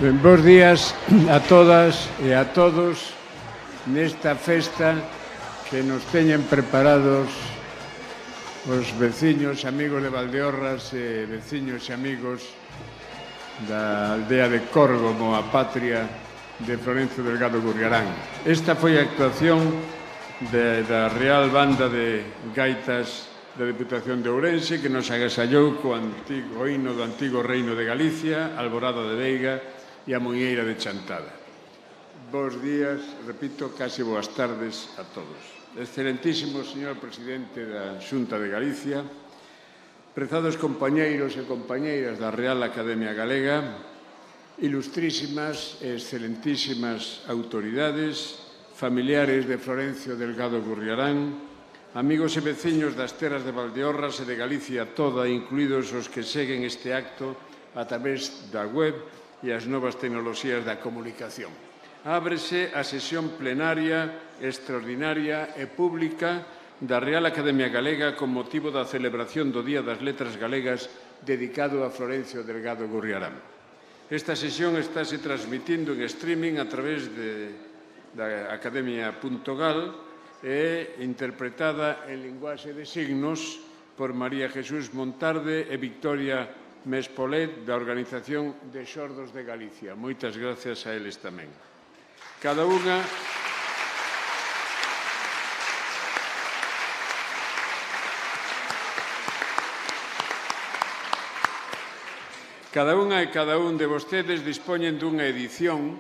Ben, bos días a todas e a todos nesta festa que nos teñen preparados os veciños, amigos de Valdeorras e veciños e amigos da aldea de Córgomo, a patria de Florencio Delgado Gurriarán. Esta foi a actuación da Real Banda de Gaitas da Deputación de Ourense, que nos agasallou co himno do antigo Reino de Galicia, Alborada de Veiga e a Muñeira de Chantada. Bos días, repito, case boas tardes a todos. Excelentísimo señor presidente da Xunta de Galicia, prezados compañeiros e compañeiras da Real Academia Galega, ilustrísimas e excelentísimas autoridades, familiares de Florencio Delgado Gurriarán, amigos e veciños das terras de Valdeorras e de Galicia toda, incluídos os que seguen este acto a través da web e as novas tecnoloxías da comunicación. Ábrese a sesión plenaria, extraordinaria e pública da Real Academia Galega con motivo da celebración do Día das Letras Galegas dedicado a Florencio Delgado Gurriarán. Esta sesión estáse transmitindo en streaming a través da academia.gal e interpretada en linguaxe de signos por María Jesús Montarde e Victoria Mespolet da Organización de Xordos de Galicia. Moitas gracias a eles tamén. Cada unha e cada un de vostedes dispoñen dunha edición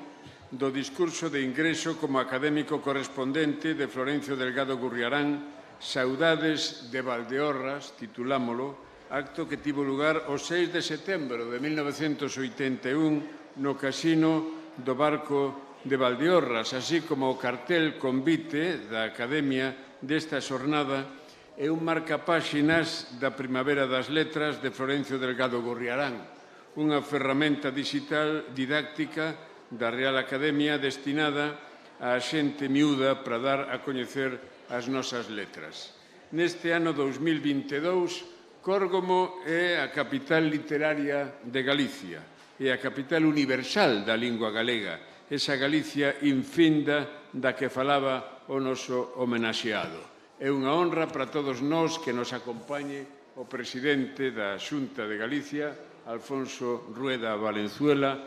do discurso de ingreso como académico correspondente de Florencio Delgado Gurriarán, Saudades de Valdeorras, titulámolo, acto que tivo lugar o 6 de setembro de 1981 no casino do Barco de Valdeorras, así como o cartel convite da Academia desta xornada e un marcapáxinas da Primavera das Letras de Florencio Delgado Gurriarán, unha ferramenta digital didáctica da Real Academia destinada á xente miúda para dar a coñecer as nosas letras. Neste ano 2022, Córgomo é a capital literaria de Galicia e a capital universal da lingua galega, esa Galicia infinda da que falaba o noso homenaxeado. É unha honra para todos nós que nos acompañe o presidente da Xunta de Galicia, Alfonso Rueda Valenzuela,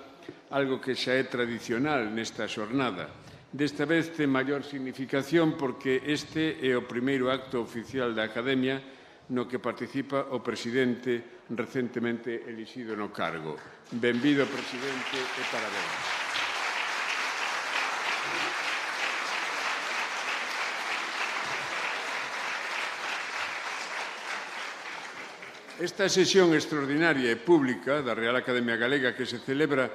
algo que xa é tradicional nesta xornada. Desta vez ten maior significación porque este é o primeiro acto oficial da Academia no que participa o presidente recentemente elixido no cargo. Benvido, presidente, e parabéns. Esta sesión extraordinaria e pública da Real Academia Galega que se celebra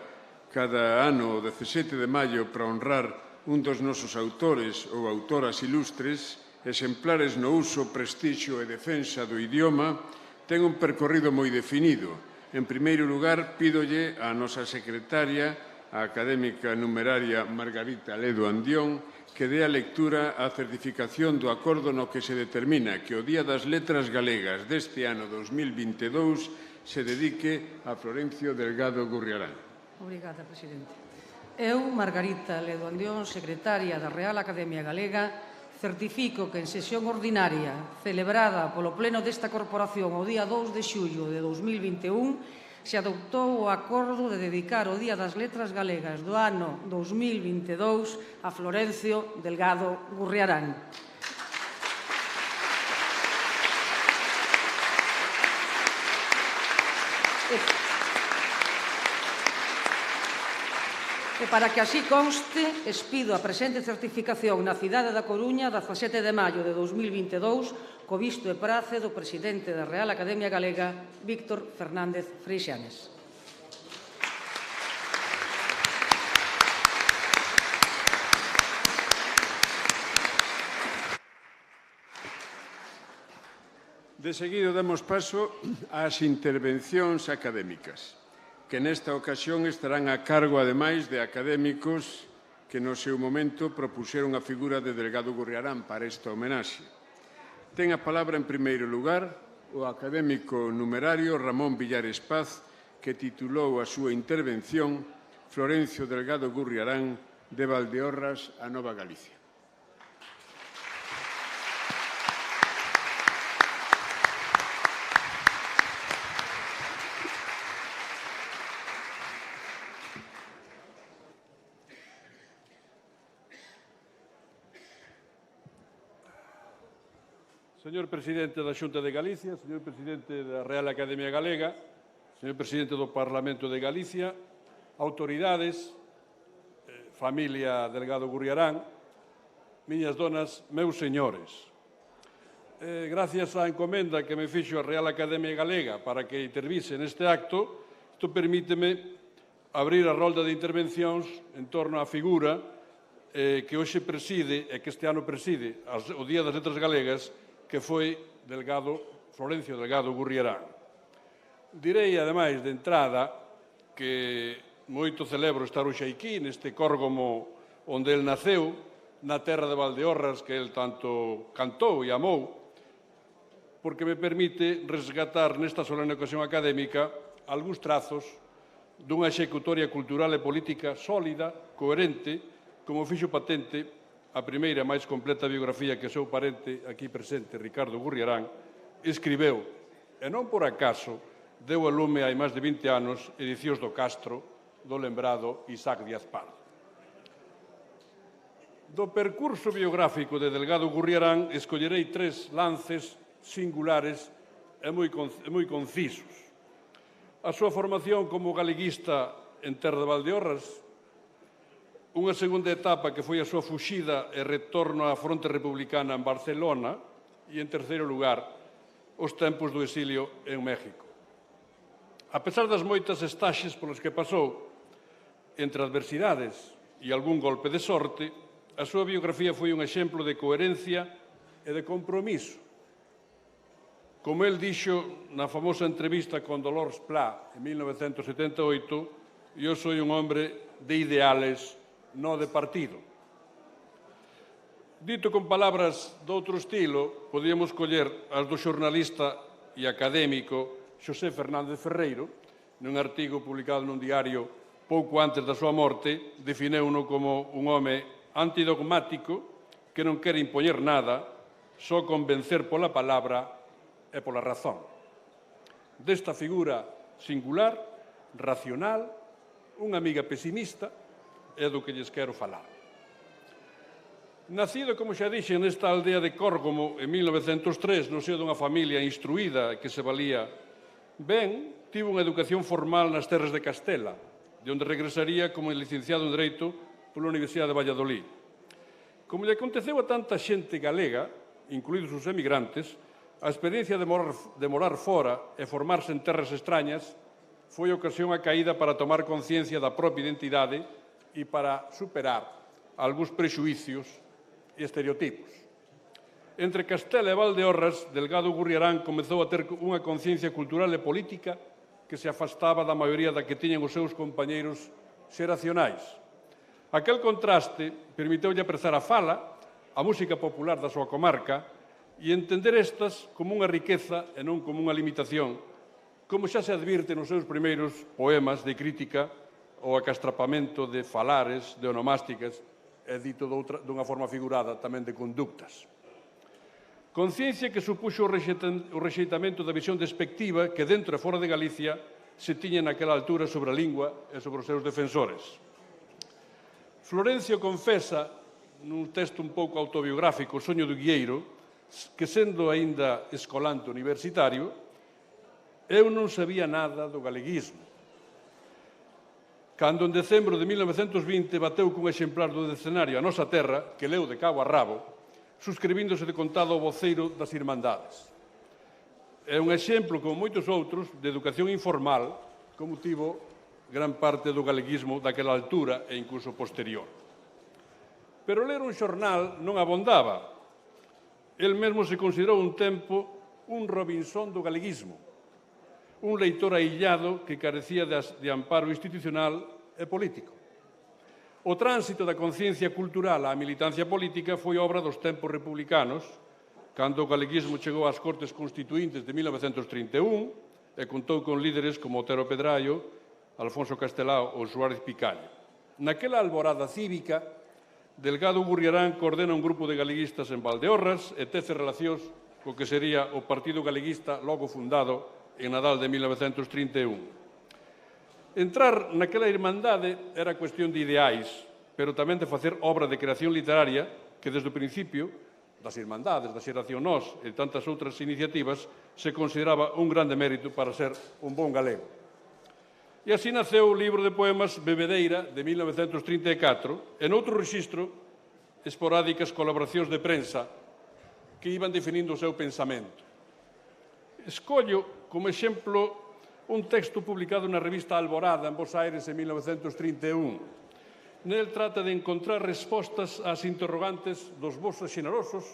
cada ano o 17 de maio para honrar un dos nosos autores ou autoras ilustres, exemplares no uso, prestixio e defensa do idioma, ten un percorrido moi definido. En primeiro lugar, pídolle á nosa secretaria, a académica numeraria Margarita Ledo Andión, que dé a lectura á certificación do acordo no que se determina que o Día das Letras Galegas deste ano 2022 se dedique a Florencio Delgado Gurriarán. Obrigada, presidente. Eu, Margarita Ledo Andión, secretaria da Real Academia Galega, certifico que en sesión ordinaria celebrada polo Pleno desta Corporación o día 2 de xullo de 2021 se adoptou o acordo de dedicar o Día das Letras Galegas do ano 2022 a Florencio Delgado Gurriarán. E para que así conste, expido a presente certificación na cidade da Coruña 17 de maio de 2022 co visto e prace do presidente da Real Academia Galega, Víctor Fernández Freixanes. De seguido damos paso ás intervencións académicas, que nesta ocasión estarán a cargo, ademais, de académicos que no seu momento propuxeron a figura de Delgado Gurriarán para esta homenaxe. Ten a palabra, en primeiro lugar, o académico numerario Ramón Villares Paz, que titulou a súa intervención Florencio Delgado Gurriarán, de Valdeorras a Nova Galicia. Señor Presidente da Xunta de Galicia, señor Presidente da Real Academia Galega, señor Presidente do Parlamento de Galicia, autoridades, familia Delgado Gurriarán, miñas donas, meus señores. Gracias á encomenda que me fixo a Real Academia Galega para que intervise neste acto, isto permíteme abrir a rolda de intervencións en torno á figura que hoxe preside, e que este ano preside, o Día das Letras Galegas, que foi Florencio Delgado Gurriarán. Direi, ademais, de entrada, que moito celebro estar hoxe aquí, neste córgomo onde el naceu, na terra de Valdeorras, que el tanto cantou e amou, porque me permite resgatar nesta solene ocasión académica algúns trazos dunha executoria cultural e política sólida, coherente, como fixo patente a primeira e máis completa biografía que o seu parente aquí presente, Ricardo Gurriarán, escribeu, e non por acaso deu a lume hai máis de 20 anos Edicións do Castro, do lembrado Isaac Díaz Pardo. Do percurso biográfico de Delgado Gurriarán escollerei 3 lances singulares e moi concisos. A súa formación como galeguista en terra de Valdeorras, unha segunda etapa que foi a súa fuxida e retorno á fronte republicana en Barcelona e, en terceiro lugar, os tempos do exilio en México. A pesar das moitas estaxes polas que pasou, entre adversidades e algún golpe de sorte, a súa biografía foi un exemplo de coherencia e de compromiso. Como el dixo na famosa entrevista con Dolors Pla en 1978, eu sou un hombre de ideales, non de partido. Dito con palabras de outro estilo, podíamos coller as do xornalista e académico Xosé Fernández Ferreiro, nun artigo publicado nun diario pouco antes da súa morte, defineuno como un home antidogmático que non quere impoñer nada, só convencer pola palabra e pola razón. Desta figura singular, racional, unha amiga pesimista, é do que lles quero falar. Nacido, como xa dixen, nesta aldea de Córgomo en 1903, no seo dunha familia instruída que se valía ben, tivo unha educación formal nas terras de Castela, de onde regresaría como licenciado en Dereito pola Universidade de Valladolid. Como lle aconteceu a tanta xente galega, incluídos os emigrantes, A experiencia de morar fora e formarse en terras extrañas foi ocasión a caída para tomar conciencia da propia identidade e para superar algúns prexuícios e estereotipos. Entre Castela e Valdeorras, Delgado Gurriarán comezou a ter unha conciencia cultural e política que se afastaba da maioría da que tiñan os seus compañeiros xeracionais. Aquel contraste permiteulle aprezar a fala, a música popular da súa comarca e entender estas como unha riqueza e non como unha limitación, como xa se advirte nos seus primeiros poemas de crítica ou acastrapamento de falares, de onomásticas e dito dunha forma figurada tamén de conductas. Conciencia que supuxo o rexeitamento da visión despectiva que dentro e fora de Galicia se tiña naquela altura sobre a lingua e sobre os seus defensores. Florencio confesa, nun texto un pouco autobiográfico, O soño do guieiro, que sendo aínda escolante universitario, eu non sabía nada do galeguismo. Cando en decembro de 1920 bateu cun exemplar do decenario A Nosa Terra, que leu de cabo a rabo, suscribíndose de contado ao voceiro das Irmandades. É un exemplo, como moitos outros, de educación informal, como tivo gran parte do galeguismo daquela altura e incluso posterior. Pero ler un xornal non abondaba. El mesmo se considerou un tempo un Robinson do galeguismo, un leitor aillado que carecía de amparo institucional e político. O tránsito da conciencia cultural á militancia política foi obra dos tempos republicanos, cando o galeguismo chegou ás Cortes Constituíntes de 1931 e contou con líderes como Otero Pedraio, Alfonso Castelao ou Suárez Picallo. Naquela alborada cívica, Delgado Gurriarán coordena un grupo de galeguistas en Valdeorras e tece relacións co que sería o Partido Galeguista logo fundado en Nadal de 1931. Entrar naquela irmandade era cuestión de ideais, pero tamén de facer obra de creación literaria que desde o principio das irmandades, da Xeración Nós e tantas outras iniciativas se consideraba un grande mérito para ser un bon galego. E así naceu o libro de poemas Bebedeira, de 1934, e noutro rexistro, esporádicas colaboracións de prensa que iban definindo o seu pensamento. Escollo como exemplo un texto publicado na revista Alborada, en Bos Aires, en 1931. Nel trata de encontrar respostas ás interrogantes dos vosos xenerosos,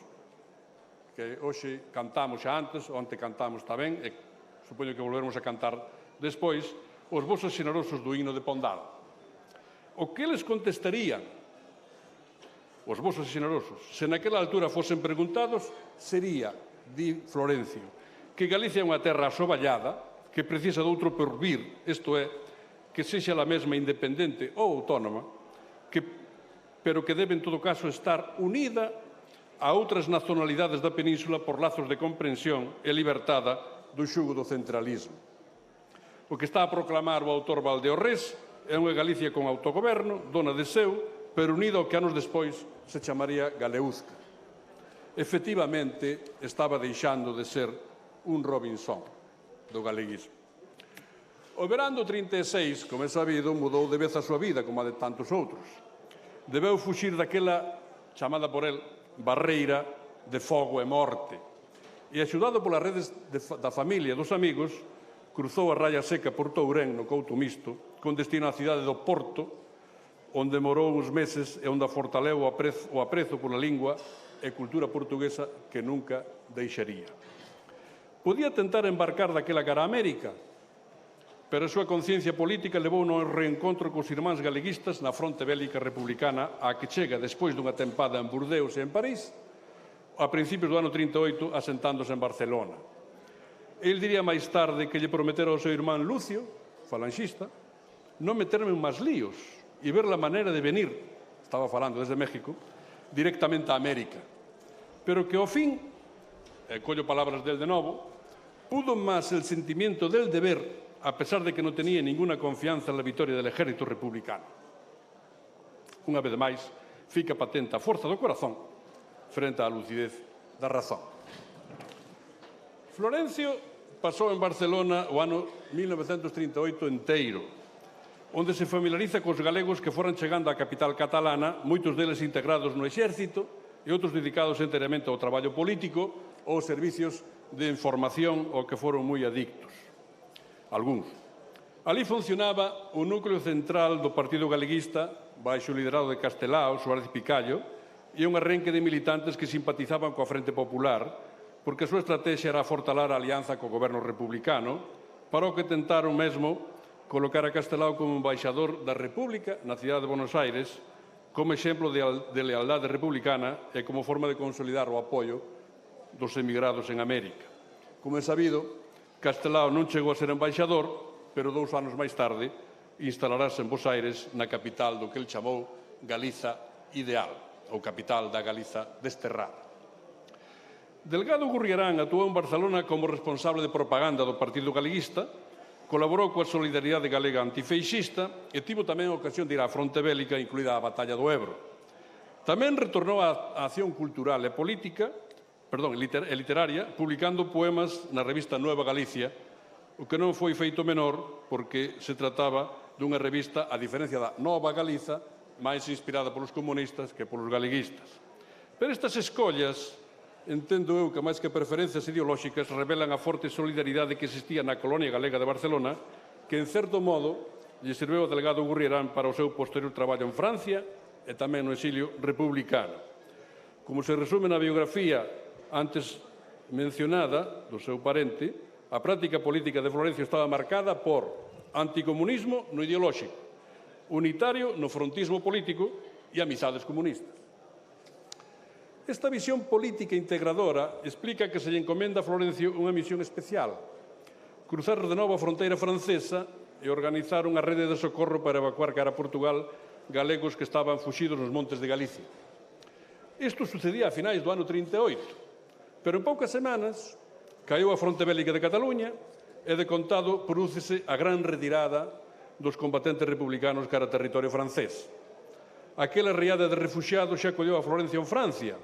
que hoxe cantamos xa antes, onte cantamos tamén, e supoño que volveremos a cantar despois, os vosos xenerosos do himno de Pondal. O que eles contestarían, os vosos xenerosos, se naquela altura fosen preguntados, sería, di Florencio, que Galicia é unha terra asoballada, que precisa de outro porvir, isto é, que sexa a mesma independente ou autónoma, pero que debe, en todo caso, estar unida a outras nacionalidades da península por lazos de comprensión e libertada do xugo do centralismo. O que está a proclamar o autor Valdeorrés é unha Galicia con autogoberno, dona de seu, pero unida ao que anos despois se chamaría Galeuzca. Efectivamente, estaba deixando de ser un Robinson do galeguismo. O verán do 36, como é sabido, mudou de vez a súa vida, como a de tantos outros. Debeu fuxir daquela, chamada por el, barreira de fogo e morte. E axudado polas redes da familia e dos amigos, cruzou a raya seca por Tourén, no Couto Misto, con destino á cidade do Porto, onde morou uns meses e onde fortaleu o aprezo pola lingua e cultura portuguesa que nunca deixaría. Podía tentar embarcar daquela cara a América, pero a súa conciencia política levou no reencontro cos irmáns galeguistas na fronte bélica republicana a que chega despois dunha tempada en Burdeos e en París, a principios do ano 38, asentándose en Barcelona. El diría máis tarde que lle prometera ao seu irmán Lucio, falanxista, non meterme en máis líos e ver la maneira de venir, estaba falando desde México, directamente a América. Pero que ao fin, collo palabras del de novo, pudo máis el sentimiento del deber, a pesar de que non tenía ninguna confianza en la victoria del ejército republicano. Unha vez máis, fica patente a forza do corazón frente á lucidez da razón. Florencio pasou en Barcelona o ano 1938 enteiro, onde se familiariza cos galegos que foran chegando á capital catalana, moitos deles integrados no exército e outros dedicados enteramente ao traballo político ou aos servicios de información ao que foron moi adictos. Algúns. Alí funcionaba o núcleo central do Partido Galeguista, baixo o liderado de Castelao, Suárez Picallo, e un arrenque de militantes que simpatizaban coa Frente Popular, porque a súa estrategia era fortalar a alianza co goberno republicano, para o que tentaron mesmo colocar a Castelao como embaixador da República na cidade de Buenos Aires, como exemplo de lealdade republicana e como forma de consolidar o apoio dos emigrados en América. Como é sabido, Castelao non chegou a ser embaixador, pero 2 anos máis tarde instalarase en Buenos Aires, na capital do que el chamou Galiza ideal, ou capital da Galiza desterrada. Delgado Gurriarán actuou en Barcelona como responsable de propaganda do Partido Galeguista, colaborou coa Solidaridade Galega Antifeixista e tivo tamén a ocasión de ir á fronte bélica, incluída a Batalla do Ebro. Tamén retornou á acción cultural e literaria, publicando poemas na revista Nueva Galicia, o que non foi feito menor porque se trataba dunha revista, a diferencia da Nova Galiza, máis inspirada polos comunistas que polos galeguistas. Pero estas escollas, entendo eu que máis que preferencias ideolóxicas, revelan a forte solidaridade que existía na colonia galega de Barcelona, que en certo modo lle serveu a Delgado Gurriarán para o seu posterior traballo en Francia e tamén no exilio republicano. Como se resume na biografía antes mencionada do seu parente, a práctica política de Florencio estaba marcada por anticomunismo no ideolóxico, unitario no frontismo político e amizades comunistas. Esta visión política integradora explica que se lle encomenda a Florencio unha misión especial: cruzar de novo a fronteira francesa e organizar unha rede de socorro para evacuar cara a Portugal galegos que estaban fuxidos nos montes de Galicia. Isto sucedía a finais do ano 38, pero en poucas semanas caeu a fronte bélica de Cataluña e, de contado, prodúcese a gran retirada dos combatentes republicanos cara a territorio francés. Aquela riada de refuxiados xa colleu a Florencio en Francia,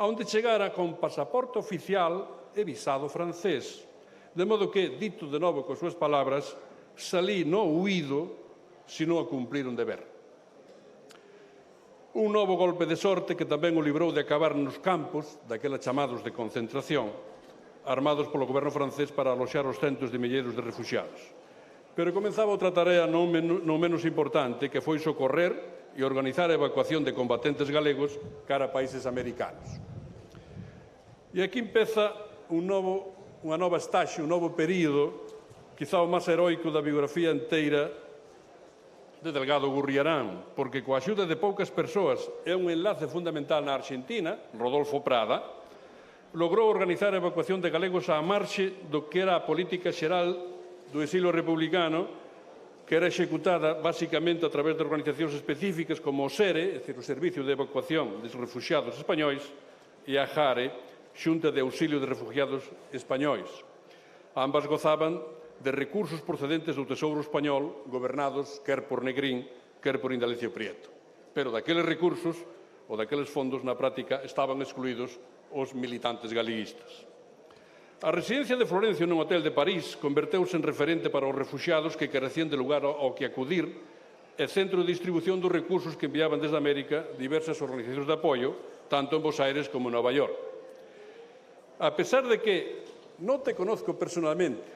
onde chegara con pasaporte oficial e visado francés. De modo que, dito de novo coas súas palabras, salí no huído, sino a cumplir un deber. Un novo golpe de sorte que tamén o librou de acabar nos campos, daquela chamados de concentración, armados polo goberno francés para aloxar os centos de milleiros de refuxiados. Pero comenzaba outra tarea non menos importante, que foi socorrer e organizar a evacuación de combatentes galegos cara a países americanos. E aquí empeza unha nova estaxe, un novo período, quizá o máis heroico da biografía inteira de Delgado Gurriarán, porque coa axuda de poucas persoas e un enlace fundamental na Arxentina, Rodolfo Prada, logrou organizar a evacuación de galegos á marxe do que era a política xeral do exilio republicano, que era executada basicamente a través de organizacións específicas como o SERE, é dicir, o Servicio de Evacuación dos Refuxiados Españois, e a JARE, Xunta de Auxilio de Refugiados Españois. Ambas gozaban de recursos procedentes do Tesouro Español, gobernados quer por Negrín, quer por Indalecio Prieto. Pero daqueles recursos, ou daqueles fondos, na práctica, estaban excluídos os militantes galeguistas. A residencia de Florencio nun hotel de París converteuse en referente para os refuxiados que carecían de lugar ao que acudir e centro de distribución dos recursos que enviaban desde América diversas organizacións de apoio, tanto en Buenos Aires como en Nova York. A pesar de que non te conozco personalmente,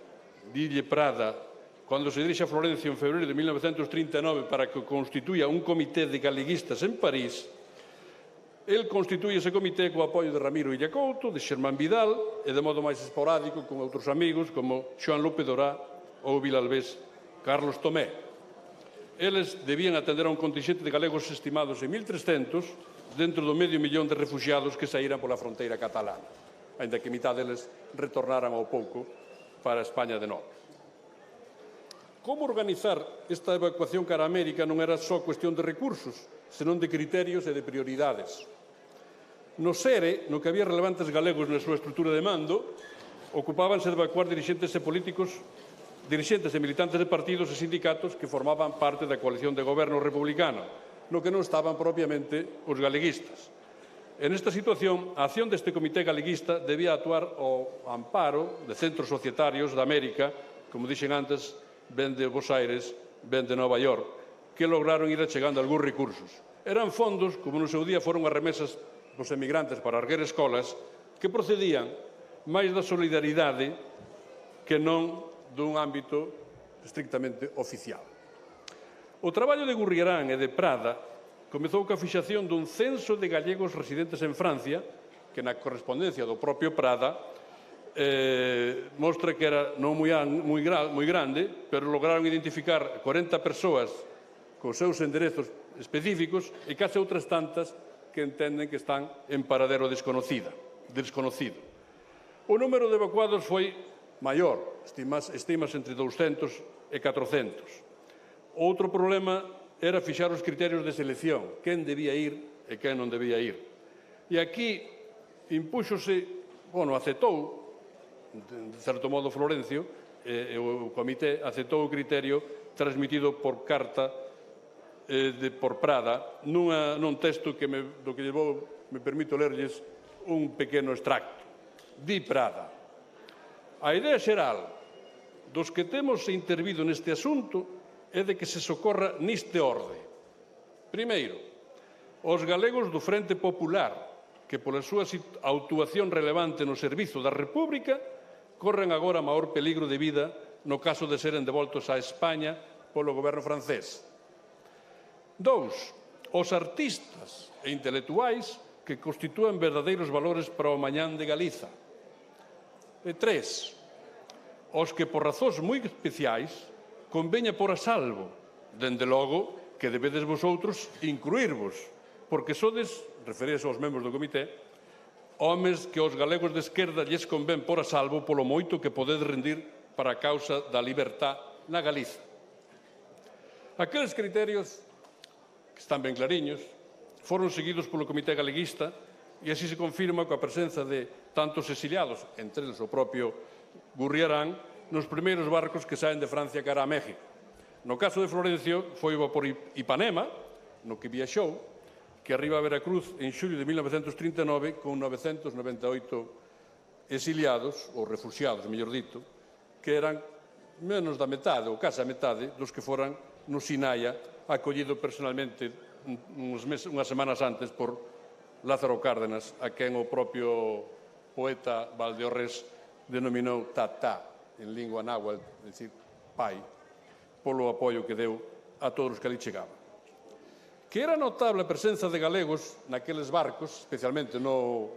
dille Prada, cando se dirixe a Florencio en febreiro de 1939 para que constituya un comité de galeguistas en París, el constituye ese comité co apoio de Ramiro Illacouto, de Xermán Vidal e de modo máis esporádico con outros amigos como Xoán López Dorá ou Vilalbés Carlos Tomé. Eles debían atender a un contingente de galegos estimados en 1.300 dentro do medio millón de refuxiados que saíran pola fronteira catalana, aínda que mitad deles retornaran ao pouco para a España de novo. Como organizar esta evacuación cara a América non era só cuestión de recursos, senón de criterios e de prioridades. No SERE, no que había relevantes galegos na súa estrutura de mando, ocupábanse de evacuar dirixentes e políticos, dirixentes e militantes de partidos e sindicatos que formaban parte da coalición de goberno republicano, no que non estaban propiamente os galeguistas. En esta situación, a acción deste comité galeguista debía actuar ao amparo de centros societarios da América, como dixen antes, ben de Buenos Aires, ben de Nova York, que lograron ir achegando algúns recursos. Eran fondos, como no seu día foron as remesas dos emigrantes para erguer escolas, que procedían máis da solidaridade que non dun ámbito estrictamente oficial. O traballo de Gurriarán e de Prada comezou coa fixación dun censo de galegos residentes en Francia, que na correspondencia do propio Prada mostra que era non moi grande, pero lograron identificar 40 persoas cos seus enderezos específicos e case outras tantas que entenden que están en paradero desconocido. O número de evacuados foi maior, estimas entre 200 e 400. Outro problema era fixar os criterios de selección, quen debía ir e quen non debía ir. E aquí aceptou, de certo modo, Florencio, o comité aceptou o criterio transmitido por carta por Prada nun texto do que me permito lerlles un pequeno extracto. Di Prada: a idea xeral dos que temos intervido neste asunto é de que se socorra neste orde. Primeiro, os galegos do Frente Popular, que pola súa actuación relevante no servizo da República corren agora maior peligro de vida no caso de seren devoltos a España polo goberno francés. 2. Os artistas e intelectuais que constitúen verdadeiros valores para o mañán de Galiza. E 3. Os que por razóns moi especiais conveña por a salvo, dende logo que debedes vosotros incluirvos, porque sodes, referíase aos membros do comité, homes que aos galegos de esquerda lles convén por a salvo polo moito que podedes rendir para a causa da libertad na Galiza. Aqueles criterios, que están ben clariños, foron seguidos polo Comité Galeguista e así se confirma coa presenza de tantos exiliados, entre eles o propio Gurriarán, nos primeiros barcos que saen de Francia cara a México. No caso de Florencio, foi o vapor Ipanema, no que viaxou, que arriba a Veracruz en xullo de 1939 con 998 exiliados, ou refuxiados, mellor dito, que eran menos da metade, ou case a metade, dos que foran no Sinaia, acollido personalmente unhas semanas antes por Lázaro Cárdenas, a quen o propio poeta Valdeorres denominou tatá, en lingua náhuatl, é dicir, pai, polo apoio que deu a todos os que ali chegaban. Que era notable a presenza de galegos naqueles barcos, especialmente no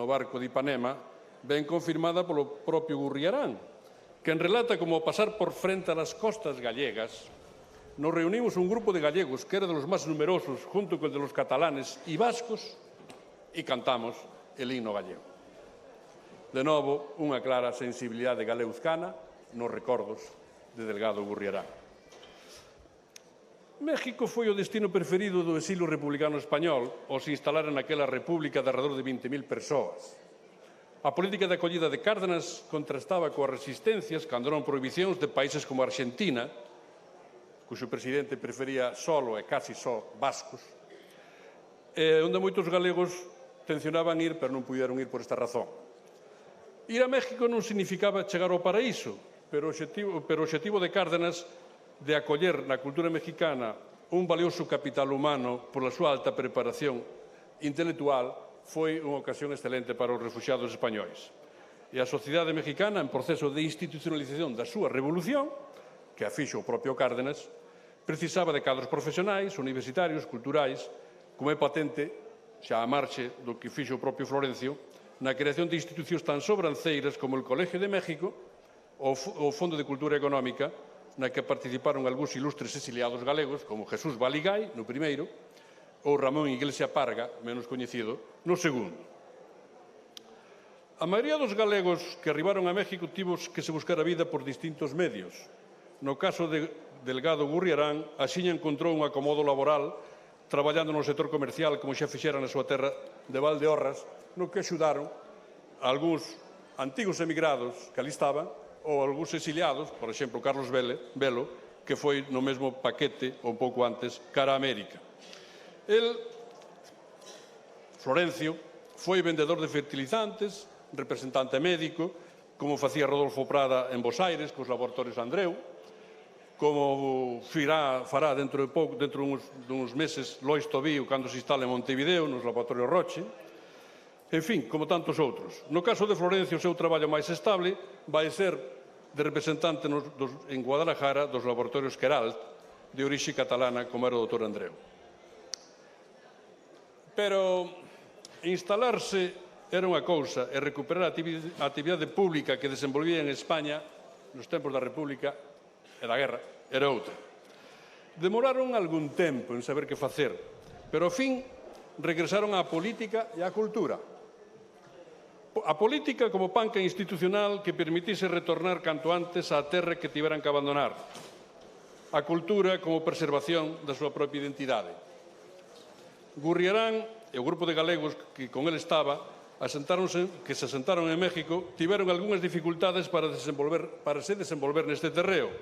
barco de Ipanema, ben confirmada polo propio Gurriarán, que relata como ao pasar por frente a las costas gallegas nos reunimos un grupo de gallegos que era de los máis numerosos junto con el de los catalanes e vascos e cantamos el himno gallego. De novo, unha clara sensibilidade galeuzcana nos recordos de Delgado Gurriarán. México foi o destino preferido do exilio republicano español ao se instalar naquela república de alrededor de 20.000 persoas. A política de acollida de Cárdenas contrastaba coas resistencias cando eran prohibicións de países como Argentina, cuxo presidente prefería solo e casi só vascos, onde moitos galegos tencionaban ir, pero non puderon ir por esta razón. Ir a México non significaba chegar ao paraíso, pero o obxectivo de Cárdenas de acoller na cultura mexicana un valioso capital humano pola súa alta preparación intelectual foi unha ocasión excelente para os refuxiados españois. E a sociedade mexicana, en proceso de institucionalización da súa revolución, que a fixo o propio Cárdenas, precisaba de cadros profesionais, universitarios, culturais, como é patente xa a marche do que fixo o propio Florencio, na creación de institucións tan sobranceiras como o Colegio de México ou o Fondo de Cultura Económica, na que participaron algúns ilustres exiliados galegos, como Jesús Baligay, no primeiro, ou Ramón Iglesia Parga, menos coñecido, no segundo. A maioría dos galegos que arribaron a México tivo que se buscar a vida por distintos medios. No caso de Delgado Gurriarán, axiña encontrou un acomodo laboral traballando no sector comercial como xa fixera na súa terra de Valdeorras, no que axudaron algúns antigos emigrados que ali estaban ou algúns exiliados, por exemplo, Carlos Velo, que foi no mesmo paquete ou pouco antes cara a América. Florencio, foi vendedor de fertilizantes, representante médico, como facía Rodolfo Prada en Bos Aires, cos laboratorios Andreu, como fará dentro duns meses Lois Tobío cando se instala en Montevideo, nos laboratorios Roche. En fin, como tantos outros. No caso de Florencio, o seu traballo máis estable vai ser de representante en Guadalajara dos laboratorios Queralt, de orixe catalana, como era o Dr. Andreu. Pero instalarse era unha cousa e recuperar a actividade pública que desenvolvía en España nos tempos da República e da Guerra era outra. Demoraron algún tempo en saber que facer, pero ao fin regresaron á política e á cultura. A política como panca institucional que permitise retornar canto antes á terra que tiveran que abandonar. A cultura como preservación da súa propia identidade. Gurriarán e o grupo de galegos que con el estaba, que se asentaron en México, tiveron algunhas dificultades para se desenvolver neste terreo,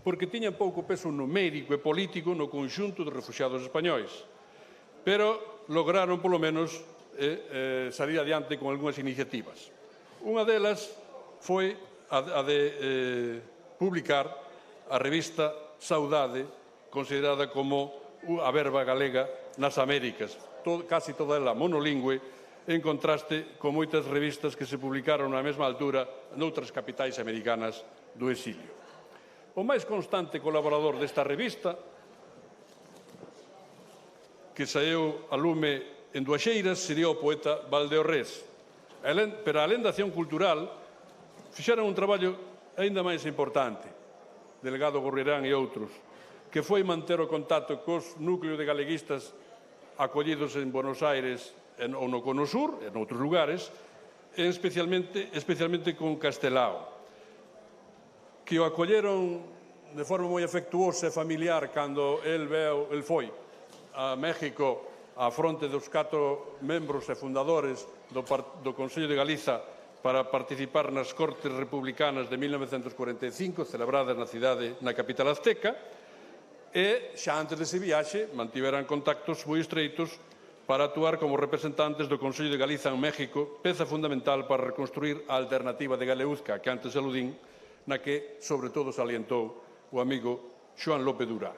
porque tiñan pouco peso numérico e político no conxunto dos refuxiados españois. Pero lograron, polo menos, salir adiante con algunhas iniciativas. Unha delas foi a de publicar a revista Saudade, considerada como a verba galega nas Américas, casi toda ela monolingüe, en contraste con moitas revistas que se publicaron na mesma altura noutras capitais americanas do exilio. O máis constante colaborador desta revista, que saeu a lume en Duaxeiras, sería o poeta Valdeorrés. Pero, alén da acción cultural, fixeron un traballo aínda máis importante, Delgado Gurriarán e outros, que foi manter o contacto cos núcleos de galeguistas acollidos en Buenos Aires ou no Cono Sur, en outros lugares, especialmente con Castelao, que o acolleron de forma moi afectuosa e familiar cando el foi a México á fronte dos 4 membros e fundadores do Consello de Galiza para participar nas Cortes Republicanas de 1945, celebradas na capital azteca, e xa antes dese viaxe mantiveran contactos moi estreitos para actuar como representantes do Consello de Galiza en México, peza fundamental para reconstruir a alternativa de Galeuzca, que antes aludín, na que, sobre todo, salientou o amigo Xoán López Durá.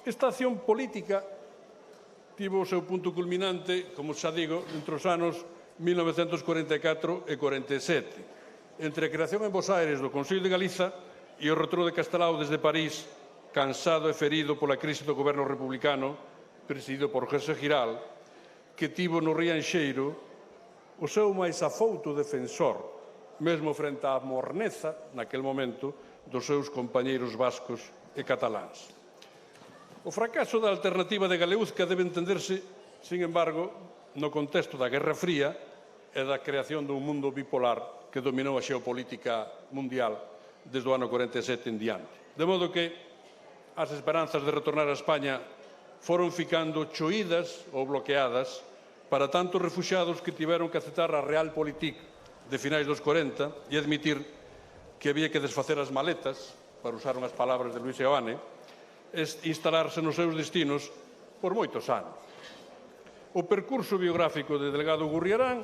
Esta acción política tivo o seu punto culminante, como xa digo, entre os anos 1944 e 47, entre a creación en Bos Aires do Consello de Galiza e o retorno de Castelao desde París, cansado e ferido pola crise do goberno republicano, presidido por José Giral, que tivo no Rianxeiro o seu máis afouto defensor, mesmo frente á morneza, naquel momento, dos seus compañeiros vascos e cataláns. O fracaso da alternativa de Galeuzca debe entenderse, sin embargo, no contexto da Guerra Fría e da creación dun mundo bipolar que dominou a xeopolítica mundial desde o ano 47 en diante. De modo que as esperanzas de retornar a España foron ficando choídas ou bloqueadas para tantos refuxiados que tiveron que aceptar a Realpolitik de finais dos 40 e admitir que había que desfacer as maletas, para usar unhas palabras de Luis Seoane, instalarse nos seus destinos por moitos anos. O percurso biográfico de Delgado Gurriarán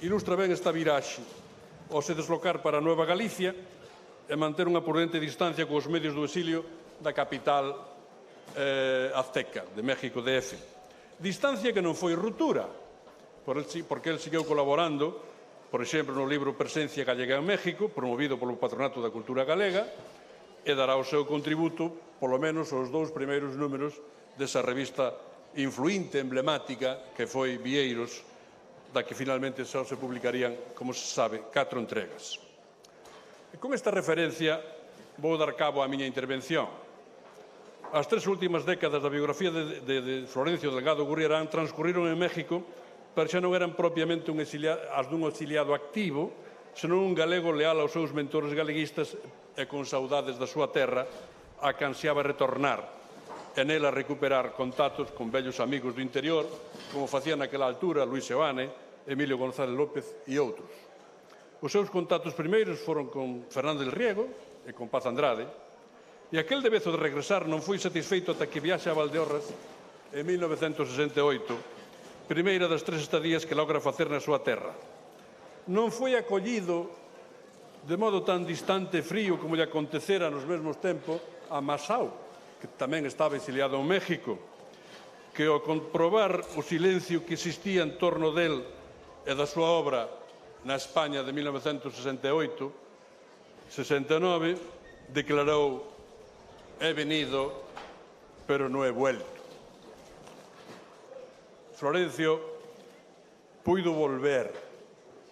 ilustra ben esta viraxe ao se deslocar para Nueva Galicia e manter unha prudente distancia cos medios do exilio da capital azteca, de México DF. Distancia que non foi ruptura, porque el seguiu colaborando, por exemplo, no libro Presencia Gallega en México, promovido polo Patronato da Cultura Galega, e dará o seu contributo, polo menos, aos 2 primeiros números desa revista influinte, emblemática, que foi Vieiros, da que finalmente só se publicarían, como se sabe, 4 entregas. E con esta referencia vou dar cabo á miña intervención. As 3 últimas décadas da biografía de Florencio Delgado Gurriarán transcurriron en México, pero xa non eran propiamente as dun exiliado activo, senón un galego leal aos seus mentores galeguistas e con saudades da súa terra, a que ansiaba retornar e nela recuperar contactos con vellos amigos do interior, como facían naquela altura Luis Seoane, Emilio González López e outros. Os seus contactos primeiros foron con Fernández del Riego e con Paz Andrade, e aquel debezo de regresar non foi satisfeito ata que viaxe a Valdeorras en 1968, primeira das 3 estadías que logra facer na súa terra. Non foi acollido de modo tan distante e frío como lle acontecera nos mesmos tempos a Masao, que tamén estaba exiliado en México, que ao comprobar o silencio que existía en torno del e da súa obra na España de 1968-69, declarou: «He venido, pero non he vuelto». Florencio puido volver,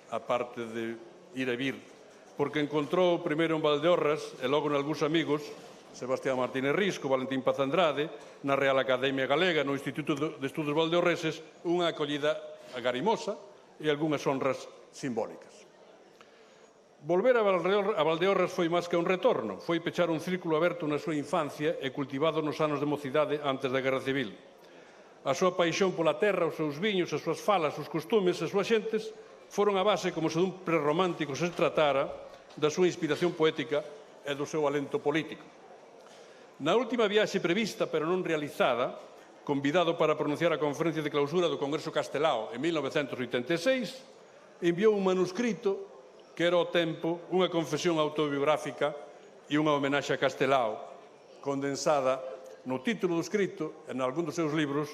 aparte de ir e vir, porque encontrou primeiro en Valdeorras e logo nalgúns amigos, Sebastián Martínez Risco, Valentín Paz Andrade, na Real Academia Galega, no Instituto de Estudos Valdeorreses, unha acollida agarimosa e algunhas honras simbólicas. Volver a Valdeorras foi máis que un retorno, foi pechar un círculo aberto na súa infancia e cultivado nos anos de mocidade antes da Guerra Civil. A súa paixón pola terra, os seus viños, as súas falas, os costumes, as súas xentes foron a base, como se dun prerromántico se tratara, da súa inspiración poética e do seu alento político. Na última viaxe prevista, pero non realizada, convidado para pronunciar a conferencia de clausura do Congreso Castelao en 1986, enviou un manuscrito que era ao tempo unha confesión autobiográfica e unha homenaxe a Castelao, condensada no título do escrito e en algún dos seus libros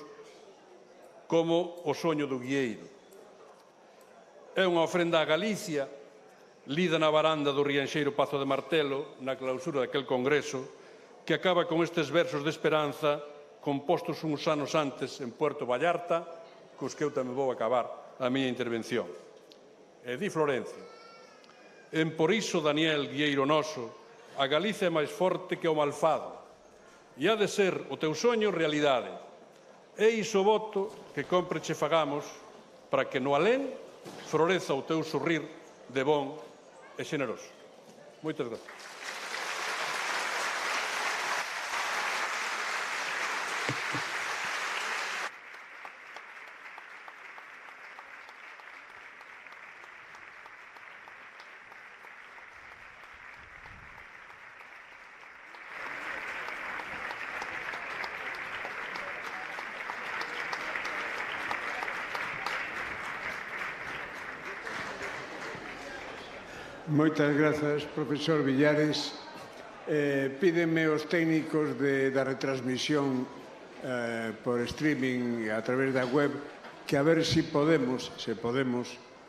como O soño do guieiro. É unha ofrenda a Galicia, lida na varanda do rianxeiro Pazo de Martelo, na clausura daquel congreso, que acaba con estes versos de esperanza compostos uns anos antes en Puerto Vallarta, cos que eu tamén vou acabar a miña intervención. E di Florencio: «En por iso, Daniel, guieiro noso, a Galicia é máis forte que o malfado, e ha de ser o teu soño realidade. É iso voto que compre che fagamos para que no alén floreza o teu sorrir de bon e xeneroso». Moitas gracias. Moitas grazas, profesor Villares. Pídenme os técnicos da retransmisión por streaming a través da web que a ver se podemos,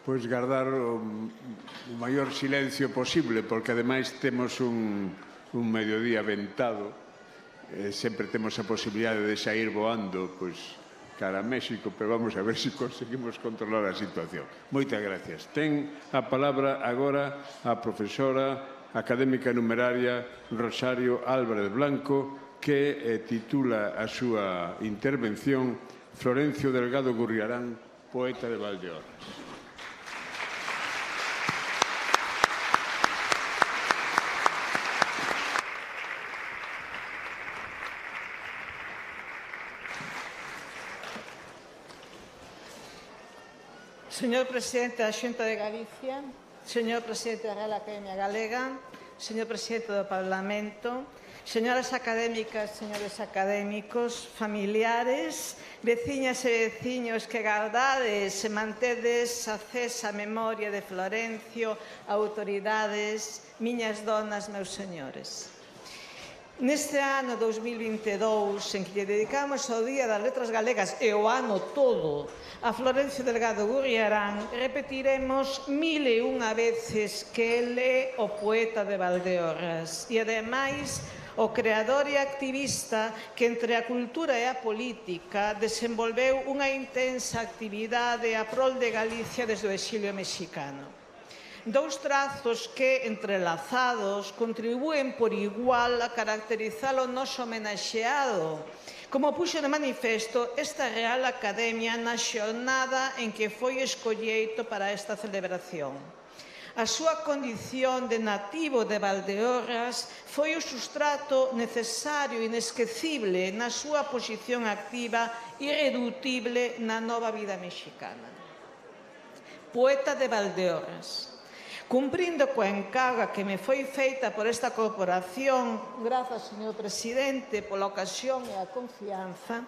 pois guardar o maior silencio posible, porque ademais temos un mediodía ventado, sempre temos a posibilidade de sair voando pois cara a México, pero vamos a ver se conseguimos controlar a situación. Moitas gracias. Ten a palabra agora a profesora académica numeraria Rosario Álvarez Blanco, que titula a súa intervención Florencio Delgado Gurriarán, poeta de Valdeorras. Señor Presidente da Xunta de Galicia, señor Presidente da Real Academia Galega, señor Presidente do Parlamento, señoras académicas, señores académicos, familiares, veciñas e veciños que gardades e mantedes acesa a memoria de Florencio, autoridades, miñas donas, meus señores. Neste ano 2022, en que lle dedicamos ao Día das Letras Galegas e o ano todo a Florencio Delgado Gurriarán, repetiremos 1001 veces que ele é o poeta de Valdeorras e, ademais, o creador e activista que entre a cultura e a política desenvolveu unha intensa actividade a prol de Galicia desde o exilio mexicano. Dous trazos que, entrelazados, contribúen por igual a caracterizar o noso homenaxeado, como puxo de manifesto esta Real Academia na xornada en que foi escolleito para esta celebración. A súa condición de nativo de Valdeorras foi o sustrato necesario e inesquecible na súa posición activa irredutible na nova vida mexicana. Poeta de Valdeorras. Cumprindo coa encarga que me foi feita por esta corporación, grazas, señor Presidente, pola ocasión e a confianza,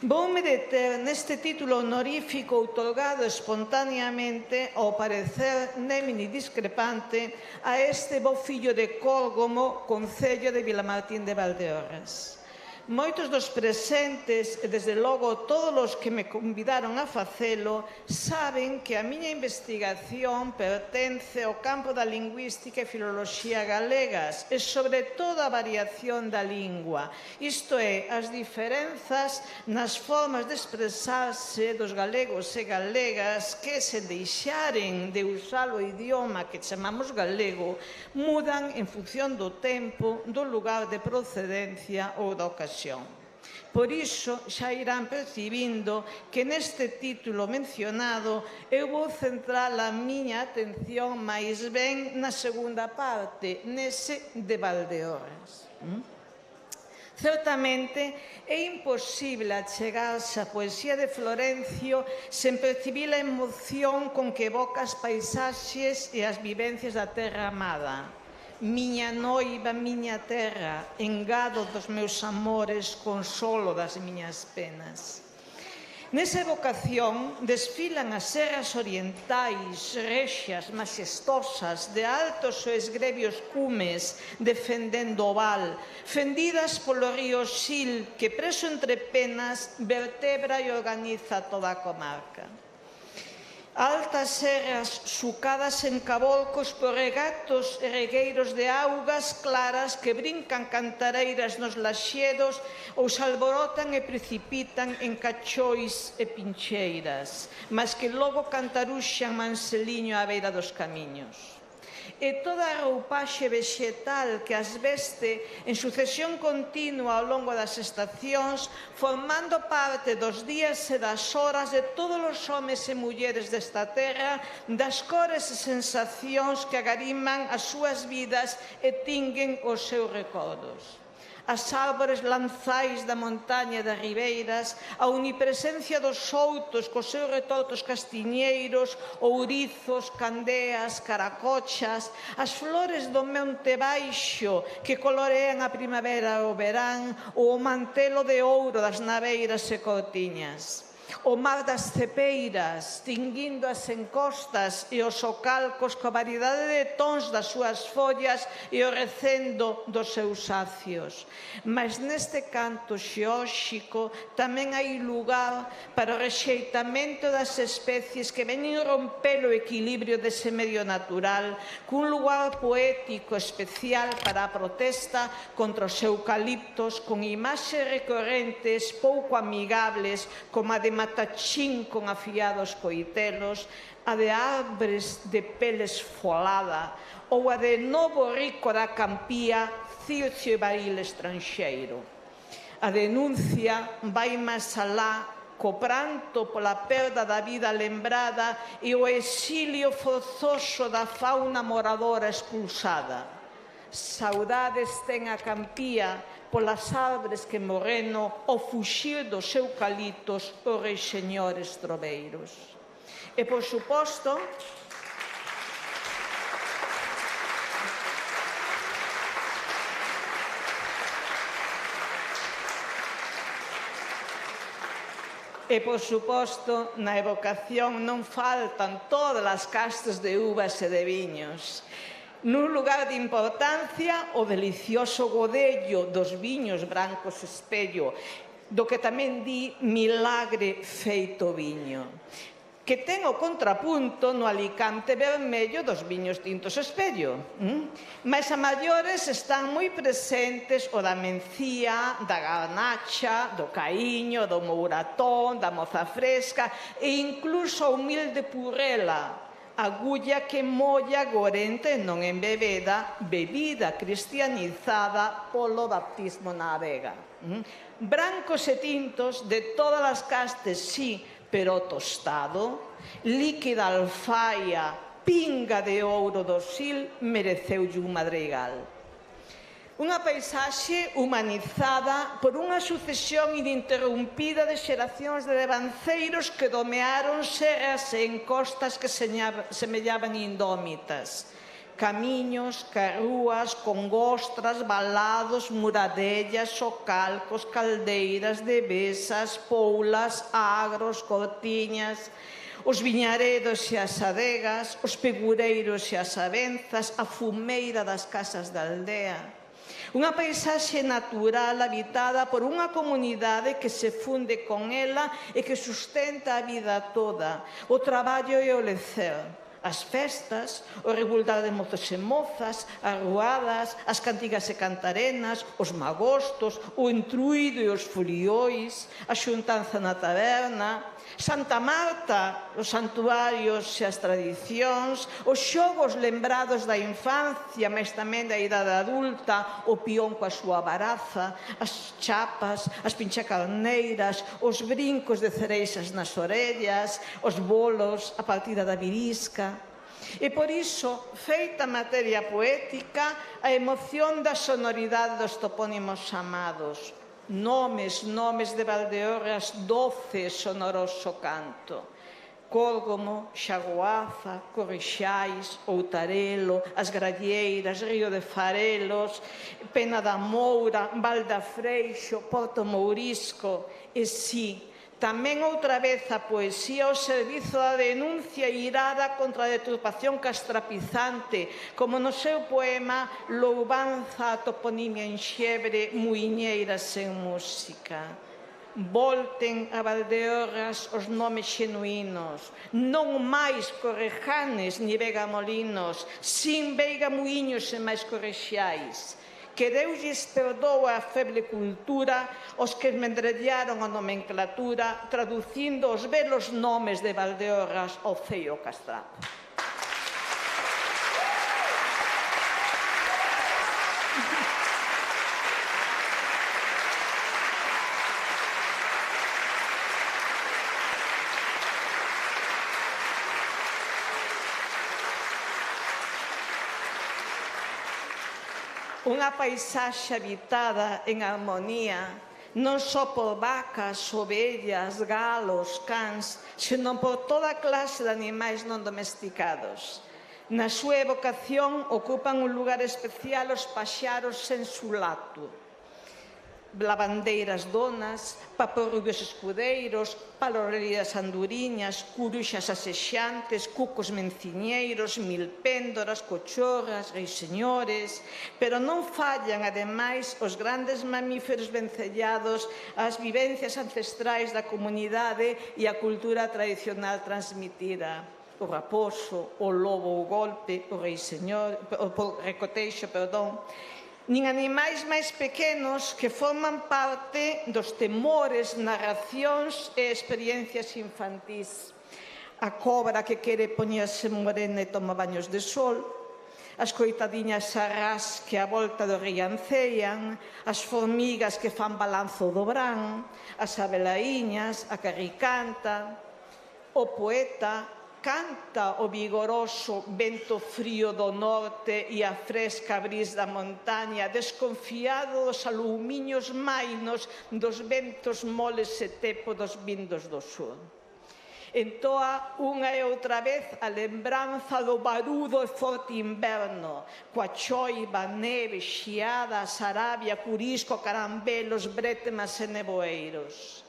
voume deter neste título honorífico outorgado espontaneamente, ao parecer nemini discrepante, a este bo fillo de Córgomo, concello de Vilamartín de Valdeorras. Moitos dos presentes, e desde logo todos os que me convidaron a facelo, saben que a miña investigación pertence ao campo da lingüística e filoloxía galegas e sobre todo a variación da lingua, isto é, as diferenzas nas formas de expresarse dos galegos e galegas que, se deixaren de usar o idioma que chamamos galego, mudan en función do tempo, do lugar de procedencia ou da ocasión. Por iso, xa irán percibindo que neste título mencionado eu vou centrar a miña atención máis ben na segunda parte, nese de Valdeorras. Certamente, é imposible achegarse á poesía de Florencio sen percibir a emoción con que evoca as paisaxes e as vivencias da terra amada. Miña noiva, miña terra, engado dos meus amores, consolo das miñas penas. Nesa evocación desfilan as serras orientais, rexias, maxestosas, de altos e esgrebios cumes, defendendo o val, fendidas polo río Sil, que preso entre penas, vertebra e organiza toda a comarca. Altas serras sucadas en cabolcos por regatos e regueiros de augas claras que brincan cantareiras nos laxedos ou se alborotan e precipitan en cachois e pincheiras, mas que logo cantaruxan manseliño á beira dos camiños. E toda a roupaxe vexetal que as veste en sucesión continua ao longo das estacións, formando parte dos días e das horas de todos os homes e mulleres desta terra, das cores e sensacións que agariman as súas vidas e tinguen os seus recordos. As árbores lanzais da montaña e das ribeiras, a omnipresencia dos soutos cos seus retortos castiñeiros, ourizos, candeas, caracochas, as flores do Monte Baixo que colorean a primavera e o verán, ou o mantelo de ouro das naveiras e cortiñas. O mar das cepeiras, tinguindo as encostas e os ocalcos coa variedade de tons das súas follas e o recendo dos seus acios. Mas neste canto xeóxico tamén hai lugar para o rexeitamento das especies que veñen romper o equilibrio dese medio natural, cun lugar poético especial para a protesta contra os eucaliptos, con imaxes recorrentes pouco amigables como a de Matachín con afiados coitelos, a de arbres de peles folada ou a de Novo Rico da Campía, Circio e Baril estranxeiro. A denuncia vai máis alá co pranto pola perda da vida lembrada e o exilio forzoso da fauna moradora expulsada. Saudades ten a Campía polas árbores que morreno ao fuxir dos eucaliptos os reixeñores troveiros. E, por suposto, na evocación non faltan todas as castas de uvas e de viños. Nun lugar de importancia, o delicioso godello dos viños brancos espello, do que tamén di milagre feito viño, que ten o contrapunto no Alicante vermello dos viños tintos espello. Mas a maiores están moi presentes o da Mencía, da Garnacha, do Caíño, do Mouratón, da Moza Fresca e incluso a humilde Purrela, agulla que molla gorente non embebeda, bebida cristianizada polo baptismo na vega. Brancos e tintos de todas as castes, sí, pero tostado, líquida alfaia, pinga de ouro do Sil, mereceulle un madrigal. Unha paisaxe humanizada por unha sucesión ininterrumpida de xeracións de devanceiros que domearon serras e encostas que semellaban indómitas. Camiños, carrúas, congostras, valados, muradellas, socalcos, caldeiras, devesas, poulas, agros, cortiñas, os viñaredos e as adegas, os pegureiros e as avenzas, a fumeira das casas da aldea. Unha paisaxe natural habitada por unha comunidade que se funde con ela e que sustenta a vida toda, o traballo e o lecer. As festas, o rebultar de mozos e mozas, as ruadas, as cantigas e cantarenas, os magostos, o entruido e os foliois, a xuntanza na taberna, Santa Marta, os santuarios e as tradicións, os xogos lembrados da infancia, mas tamén da idade adulta, o peón coa súa baraza, as chapas, as pinchacarneiras, os brincos de cereixas nas orellas, os bolos, a partida da virisca. E por iso, feita materia poética, a emoción da sonoridade dos topónimos amados. Nomes de Valdeorras, doce sonoroso canto. Córgomo, Xaguaza, Correxais, Outarelo, As Gralleiras, Río de Farelos, Pena da Moura, Val da Freixo, Porto Mourisco, e si, tamén outra vez a poesía ao servizo da denuncia irada contra a deturpación castrapizante, como no seu poema Louvanza a toponimia en xebre, muiñeiras sen música. Volten a Valdeorras os nomes xenuínos, non máis Correjanes ni Vegamolinos, sin Veigamuíños e máis Correxais. Que Deus lles perdoa a feble cultura os que esmendrellaron a nomenclatura traducindo os belos nomes de Valdeorras ao feio castrapo. Unha paisaxe habitada en armonía, non só por vacas, ovellas, galos, cans, senón por toda clase de animais non domesticados. Na súa evocación ocupan un lugar especial os paxaros sensulato, lavandeiras donas, paporrubios escudeiros, palorellas anduriñas, curuxas asexantes, cucos menciñeiros, milpéndoras, cochorras, reiseñores, pero non fallan, ademais, os grandes mamíferos vencellados ás vivencias ancestrais da comunidade e a cultura tradicional transmitida. O raposo, o lobo, o golpe, o recoteixo, nin animais máis pequenos que forman parte dos temores, narracións e experiencias infantís. A cobra que quere poñerse morena e toma baños de sol, as coitadiñas sarrás que a volta do riancean, as formigas que fan balanzo do brán, as abelaíñas, a carricanta, o poeta canta o vigoroso vento frío do norte e a fresca bris da montaña, desconfiado dos alumiños mainos dos ventos moles e tépodos vindos do sur. Entoa unha e outra vez a lembranza do barudo e forte inverno, coa choiva, neve, xiada, sarabia, curisco, carambelos, brétemas e nevoeiros.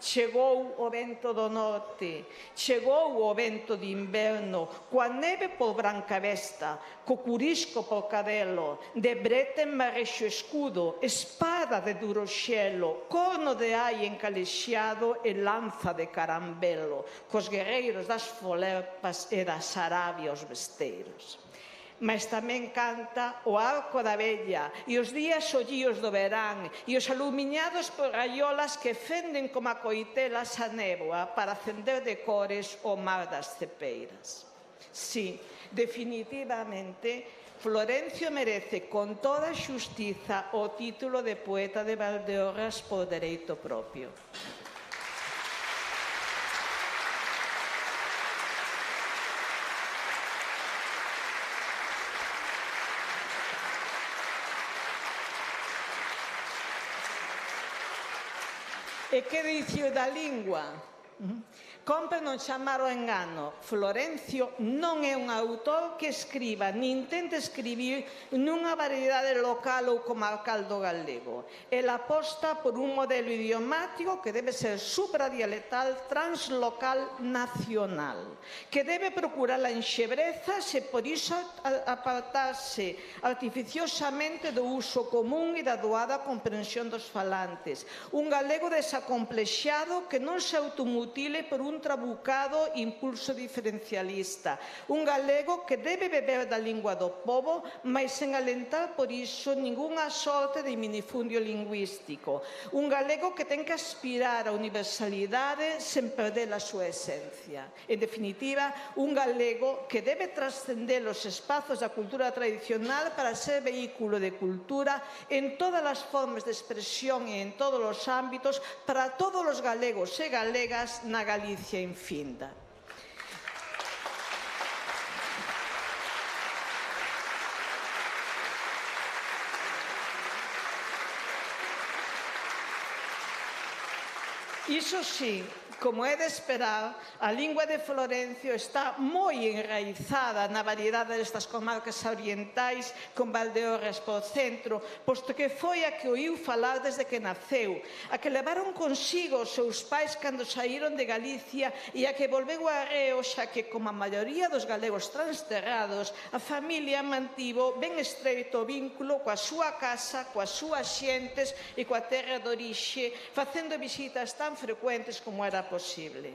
Chegou o vento do norte, chegou o vento de inverno, coa neve por Brancabesta, co curisco por Cadelo, de brétema rexo escudo, espada de duro xelo, corno de ai encalexado e lanza de carambelo, cos guerreiros das folerpas e da sarabia os besteiros. Mas tamén canta o arco da vella e os días ollíos do verán e os alumiñados por raiolas que fenden como a coitelas a néboa para acender de cores o mar das cepeiras. Sí, definitivamente, Florencio merece con toda xustiza o título de poeta de Valdeorras por dereito propio. E que dicir da lingua? Compre non chamar ao engano. Florencio non é un autor que escriba, nin intente escribir nunha variedade local ou comarcal do galego. El aposta por un modelo idiomático que debe ser supradialectal, translocal, nacional, que debe procurar a enxebreza e por iso apartarse artificiosamente do uso común e da doada comprensión dos falantes. Un galego desacomplexado que non se automutile por un trabucado impulso diferencialista. Un galego que debe beber da lingua do pobo, mas sen alentar por iso ningunha sorte de minifundio lingüístico. Un galego que ten que aspirar á universalidade sen perder a súa esencia. En definitiva, un galego que debe trascender os espazos da cultura tradicional para ser vehículo de cultura en todas as formas de expresión e en todos os ámbitos para todos os galegos e galegas na Galicia infinda. Iso sí, como é de esperar, a lingua de Florencio está moi enraizada na variedade destas comarcas orientais con Valdeorras por centro, posto que foi a que oíu falar desde que naceu, a que levaron consigo os seus pais cando saíron de Galicia e a que volveu a Reo, xa que, como a maioría dos galegos transterrados, a familia mantivo ben estreito o vínculo coa súa casa, coas súas xentes e coa terra de orixe, facendo visitas tan frecuentes como era posible.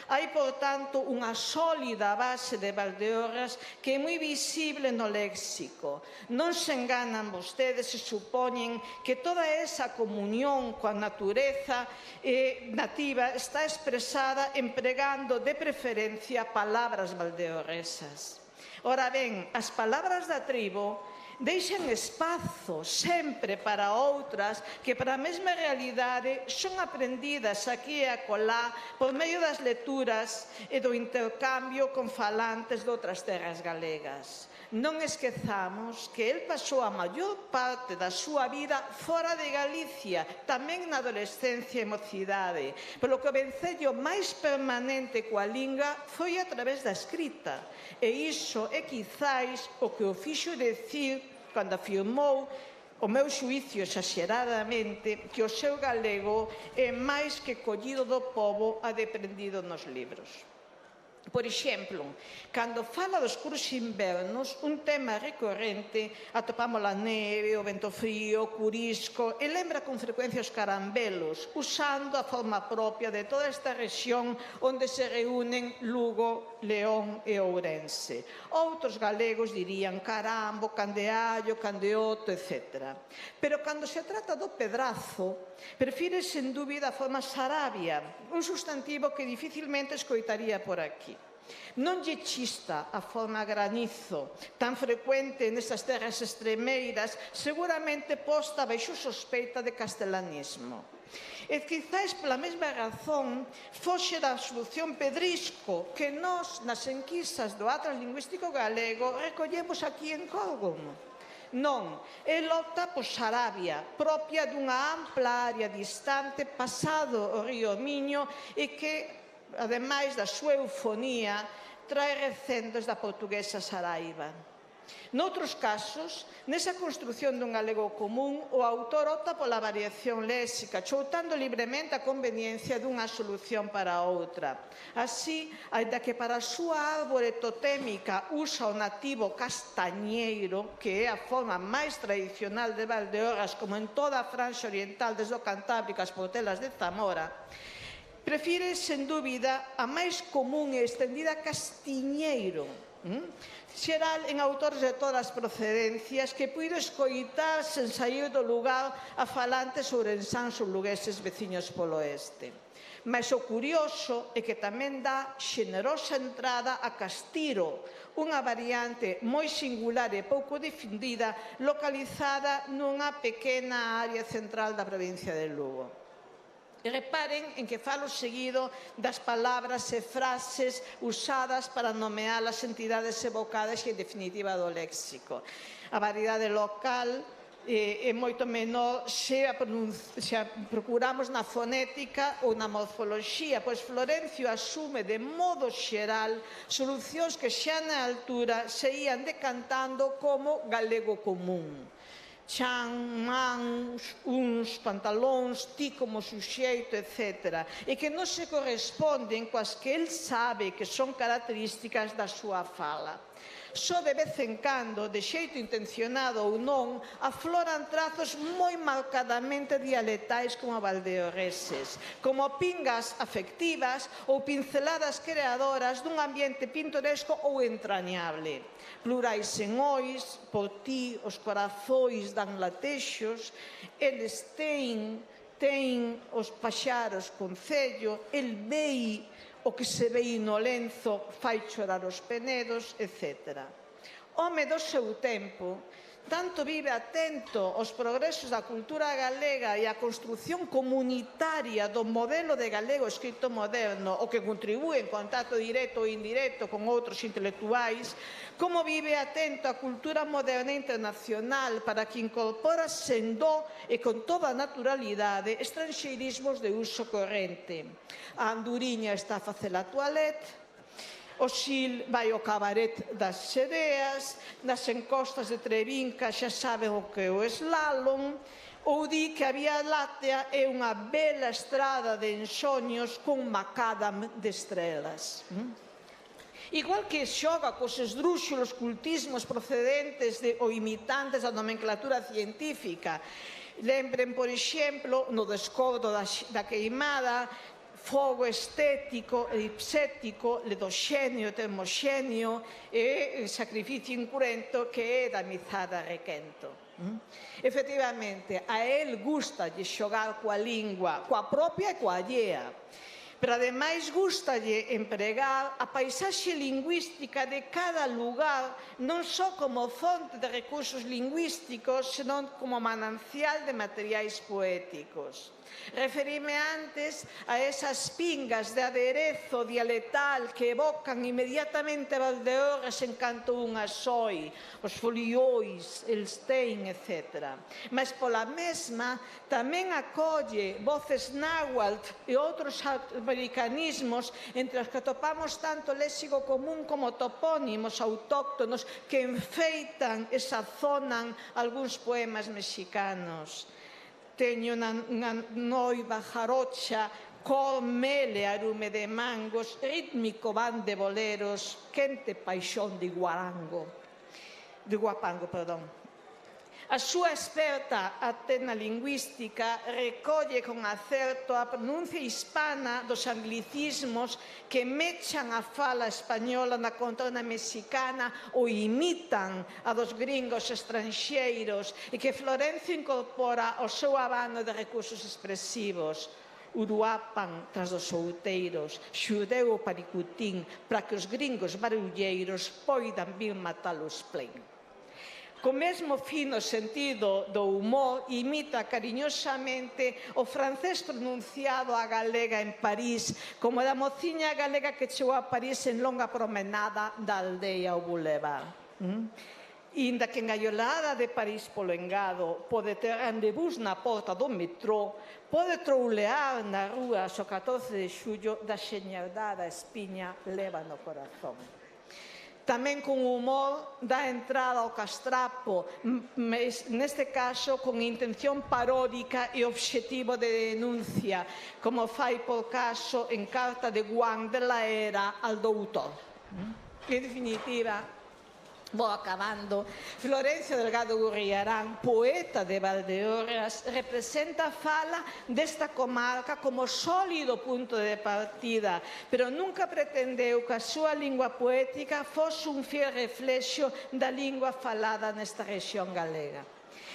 Hai, por tanto, unha sólida base de Valdeorras que é moi visible no léxico. Non se enganan vostedes se supoñen que toda esa comunión coa natureza nativa está expresada empregando de preferencia palabras valdeorresas. Ora ben, as palabras da tribo deixan espazo sempre para outras que para a mesma realidade son aprendidas aquí e acolá por medio das lecturas e do intercambio con falantes de outras terras galegas. Non esquezamos que el pasou a maior parte da súa vida fora de Galicia, tamén na adolescencia e mocidade, polo que o vencello máis permanente coa lingua foi a través da escrita. E iso é quizáis o que o fixo decir cando afirmou, o meu xuicio exaxeradamente, que o seu galego é máis que collido do pobo a deprendido nos libros. Por exemplo, cando fala dos cursos invernos, un tema recorrente, atopamos a neve, o vento frío, o curisco, e lembra con frecuencia os carambelos, usando a forma propia de toda esta rexión onde se reúnen Lugo, León e Ourense. Outros galegos dirían carambo, candeallo, candeoto, etc. Pero cando se trata do pedrazo, prefire sen dúbida a forma sarabia, un sustantivo que dificilmente escoitaría por aquí. Non lle chista a forma granizo, tan frecuente nestas terras extremeiras, seguramente posta baixo sospeita de castelanismo. E quizás pola mesma razón foxe da solución pedrisco que nós, nas enquisas do Atlas Lingüístico Galego, recollemos aquí en Córgono. Non, el opta por Sarabia, propia dunha ampla área distante pasado o río Miño e que, ademais da súa eufonía, trae recendos da portuguesa Saraiva. Noutros casos, nesa construción dun galego común, o autor opta pola variación léxica, choutando libremente a conveniencia dunha solución para outra. Así, aínda que para a súa árbore totémica usa o nativo castañeiro, que é a forma máis tradicional de Valdeorras, como en toda a franxa oriental desde o Cantábrico ás Portelas de Zamora, prefire, sen dúbida, a máis común e estendida castiñeiro, xeral en autores de todas as procedencias que puido escoitar sen sair do lugar a falantes ourensáns ou lugueses veciños polo oeste. Mas o curioso é que tamén dá xenerosa entrada a Castiro, unha variante moi singular e pouco difundida, localizada nunha pequena área central da provincia de Lugo. E reparen en que falo seguido das palabras e frases usadas para nomear as entidades evocadas e, en definitiva, do léxico. A variedade local é moito menor se procuramos na fonética ou na morfoloxía, pois Florencio asume de modo xeral solucións que xa na altura se ían decantando como galego común. Chan, mans, uns, pantalóns, ti como suxeito, etc. E que non se corresponden coas que el sabe que son características da súa fala. Só de vez en cando, de xeito intencionado ou non, afloran trazos moi marcadamente dialectais como valdeorreses, como pingas afectivas ou pinceladas creadoras dun ambiente pintoresco ou entrañable. Plurais en ois, por ti, os corazois dan latexos, eles ten os paxaros concello, el vei o que se vei no lenzo fai chorar os penedos, etc. Home do seu tempo, tanto vive atento aos progresos da cultura galega e á construción comunitaria do modelo de galego escrito moderno, o que contribúe en contacto directo ou indirecto con outros intelectuais, como vive atento á cultura moderna internacional para que incorpora sen dó e con toda naturalidade estranxeirismos de uso corrente. A anduriña está a facer a toilette, o Xil vai ao cabaret das Xereas, nas encostas de Trevinca xa saben o que é o slalom, ou di que a Vía Láctea é unha bela estrada de ensoños con macadam de estrelas. Igual que xoga cos esdrúxulos cultismos procedentes ou imitantes da nomenclatura científica. Lembren, por exemplo, no descordo da queimada, fogo estético, elipsético, ledoxénio, termoxénio e sacrificio incurento que é da mizada requento. Efectivamente, a él gustalle xogar coa lingua, coa propia e coa allea, pero ademais gustalle empregar a paisaxe lingüística de cada lugar non só como fonte de recursos lingüísticos, senón como manancial de materiais poéticos. Referime antes a esas pingas de aderezo dialectal que evocan inmediatamente Valdeorras en canto unha soi, os foliois, el stein, etc. Mas pola mesma tamén acolle voces náhuatl e outros americanismos entre os que atopamos tanto léxico común como topónimos autóctonos que enfeitan e sazonan algúns poemas mexicanos. Teño unha noiva jarocha, cor, mele, arume de mangos, rítmico van de boleros, quente paixón de Guapango. A súa experta atena lingüística recolle con acerto a pronuncia hispana dos anglicismos que mechan a fala española na contorna mexicana ou imitan a dos gringos estranxeiros e que Florencio incorpora ao seu abano de recursos expresivos. Uruapan tras dos outeiros, xudeu o paricutín para que os gringos barulleiros poidan vir matalos plen. Co mesmo fino sentido do humor, imita cariñosamente o francés pronunciado a galega en París, como da mociña galega que chegou a París en longa promenada da aldea ao Boulevard. Inda que engaiolada de París polo engado pode ter rendezvous na porta do metró, pode troulear na rúa o 14 de xullo da xeñaldada espiña leva no corazón. Tamén con humor dá entrada ao castrapo, neste caso con intención paródica e obxectivo de denuncia, como fai por caso en carta de Juan de la Era al doutor. En definitiva, vou acabando, Florencio Delgado Gurriarán, poeta de Valdeorras, representa a fala desta comarca como sólido punto de partida, pero nunca pretendeu que a súa lingua poética fose un fiel reflexo da lingua falada nesta rexión galega.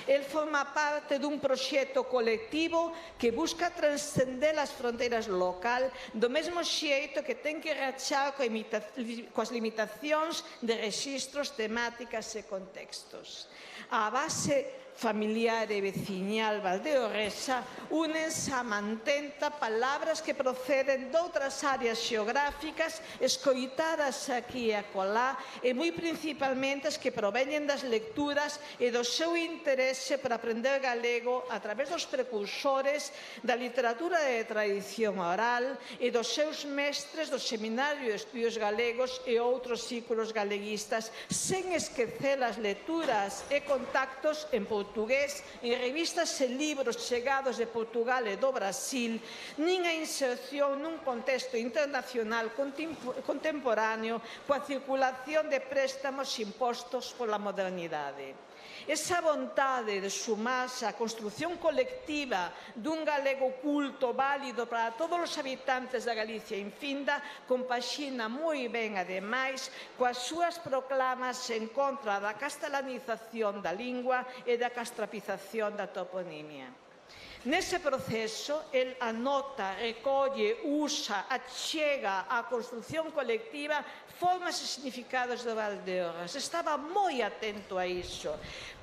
El forma parte dun proxecto colectivo que busca transcender as fronteiras local do mesmo xeito que ten que rachar coas limitacións de rexistros, temáticas e contextos. A base familiar e veciñal valdeorresa únense a mantenta palabras que proceden de outras áreas xeográficas escoitadas aquí e acolá e moi principalmente as que proveñen das lecturas e do seu interese por aprender galego a través dos precursores da literatura de tradición oral e dos seus mestres do Seminario de Estudios Galegos e outros círculos galeguistas, sen esquecer as lecturas e contactos en portugués, en revistas e libros chegados de Portugal e do Brasil, nin a inserción nun contexto internacional contemporáneo coa circulación de préstamos impostos pola modernidade. Esa vontade de sumarse á construción colectiva dun galego culto válido para todos os habitantes da Galicia infinda compaxina moi ben, ademais, coas súas proclamas en contra da castelanización da lingua e da castrapización da toponimia. Nese proceso, el anota, recolle, usa, achega á construción colectiva formas e significados de Valdeorras. Estaba moi atento a iso.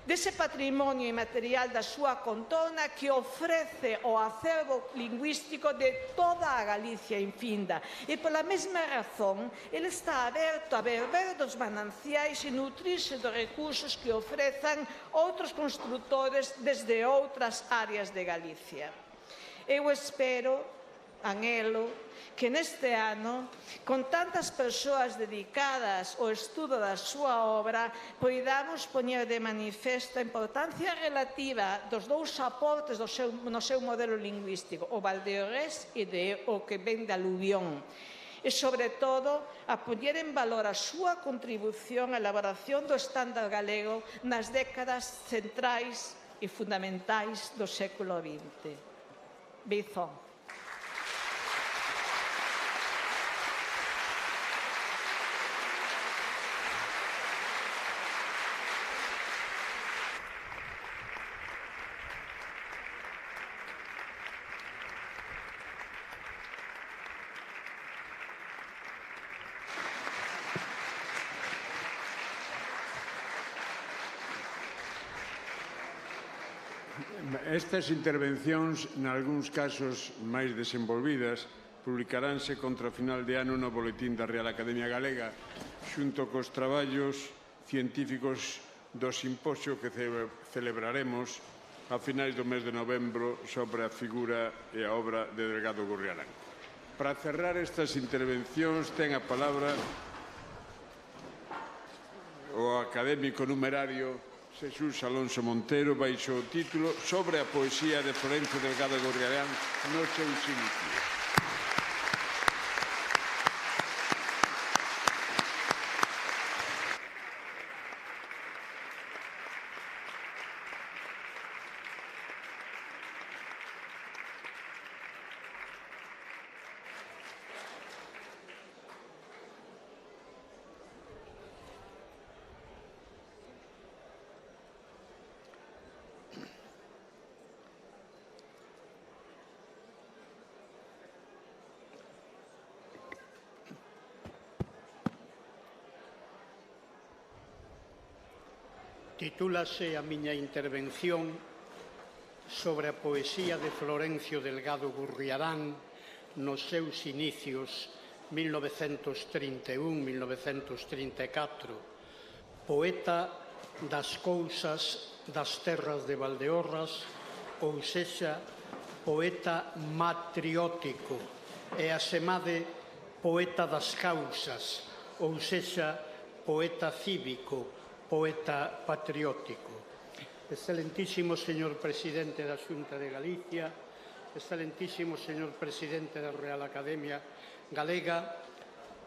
Dese patrimonio inmaterial da súa contorna que ofrece o acervo lingüístico de toda a Galicia infinda. E pola mesma razón, ele está aberto a beber dos mananciais e nutrirse dos recursos que ofrezan outros construtores desde outras áreas de Galicia. Eu espero, anhelo, que neste ano, con tantas persoas dedicadas ao estudo da súa obra, poidamos poñer de manifesto a importancia relativa dos dous aportes no seu modelo lingüístico, o valdeorrés e o que ven da aluvión. E, sobre todo, a poñer en valor a súa contribución á elaboración do estándar galego nas décadas centrais e fundamentais do século XX. Beizón. Estas intervencións, nalgúns casos máis desenvolvidas, publicaránse contra o final de ano no Boletín da Real Academia Galega, xunto cos traballos científicos do simposio que celebraremos a finais do mes de novembro sobre a figura e a obra de Delgado Gurriarán. Para cerrar estas intervencións, ten a palabra o académico numerario Xesús Alonso Montero, baixo o título Sobre a poesía de Florencio Delgado Gurriarán nos seus inicios. Titúlase a miña intervención sobre a poesía de Florencio Delgado Gurriarán nos seus inicios 1931-1934, poeta das cousas das terras de Valdeorras, ou sexa, poeta matriótico, e asemade poeta das causas, ou sexa, poeta cívico, poeta patriótico. Excelentísimo señor Presidente da Xunta de Galicia, excelentísimo señor Presidente da Real Academia Galega,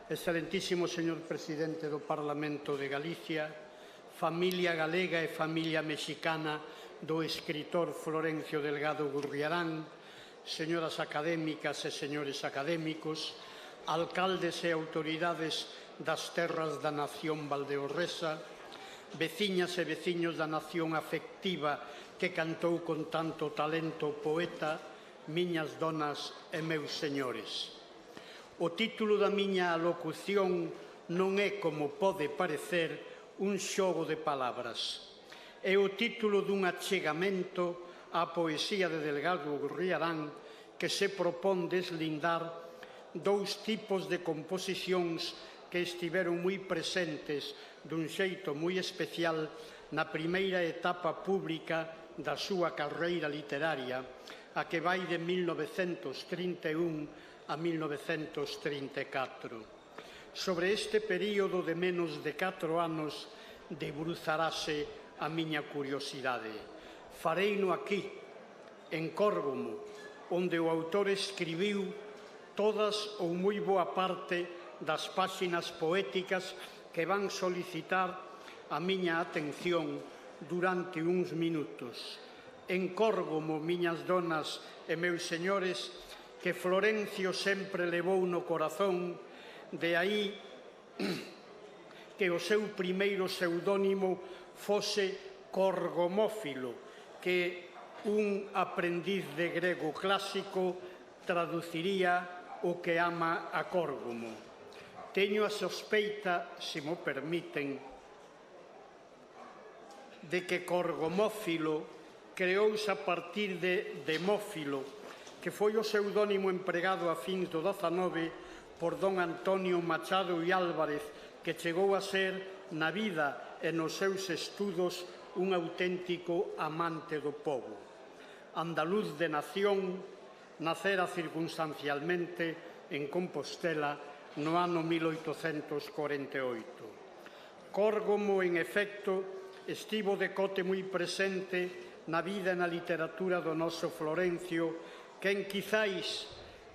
excelentísimo señor Presidente do Parlamento de Galicia, familia galega e familia mexicana do escritor Florencio Delgado Gurriarán, señoras académicas e señores académicos, alcaldes e autoridades das terras da nación valdeorresa, veciñas e veciños da nación afectiva que cantou con tanto talento o poeta, miñas donas e meus señores. O título da miña alocución non é, como pode parecer, un xogo de palabras. É o título dun achegamento á poesía de Delgado Gurriarán, que se propón deslindar dous tipos de composicións que estiveron moi presentes dun xeito moi especial na primeira etapa pública da súa carreira literaria, a que vai de 1931 a 1934. Sobre este período de menos de 4 anos debruzarase a miña curiosidade. Fareino aquí, en Córgomo, onde o autor escribiu todas ou moi boa parte das páxinas poéticas que van solicitar a miña atención durante uns minutos. En Córgomo, miñas donas e meus señores, que Florencio sempre levou no corazón, de aí que o seu primeiro pseudónimo fose Corgomófilo, que un aprendiz de grego clásico traduciría o que ama a Córgomo. Teño a sospeita, se mo permiten, de que Corgomófilo creouse a partir de Demófilo, que foi o pseudónimo empregado a fins do XIX por don Antonio Machado e Álvarez, que chegou a ser, na vida e nos seus estudos, un auténtico amante do pobo. Andaluz de nación, nacera circunstancialmente en Compostela no ano 1848. Córgomo, en efecto, estivo de cote moi presente na vida e na literatura do noso Florencio, quen quizáis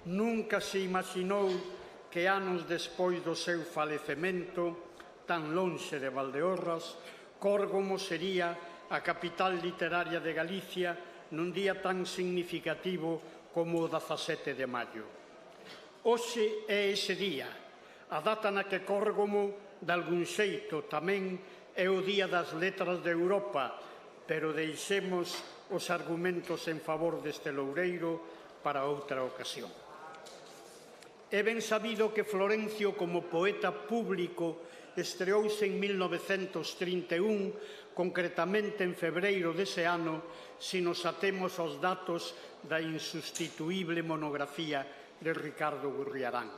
nunca se imaxinou que anos despois do seu falecemento, tan lonxe de Valdeorras, Córgomo sería a capital literaria de Galicia nun día tan significativo como o 17 de maio. Hoxe é ese día, a data na que Córgomo, de algún xeito, tamén é o Día das Letras de Europa, pero deixemos os argumentos en favor deste loureiro para outra ocasión. É ben sabido que Florencio, como poeta público, estreouse en 1931, concretamente en febreiro dese ano, se nos atemos aos datos da insustituíble monografía de Ricardo Gurriarán.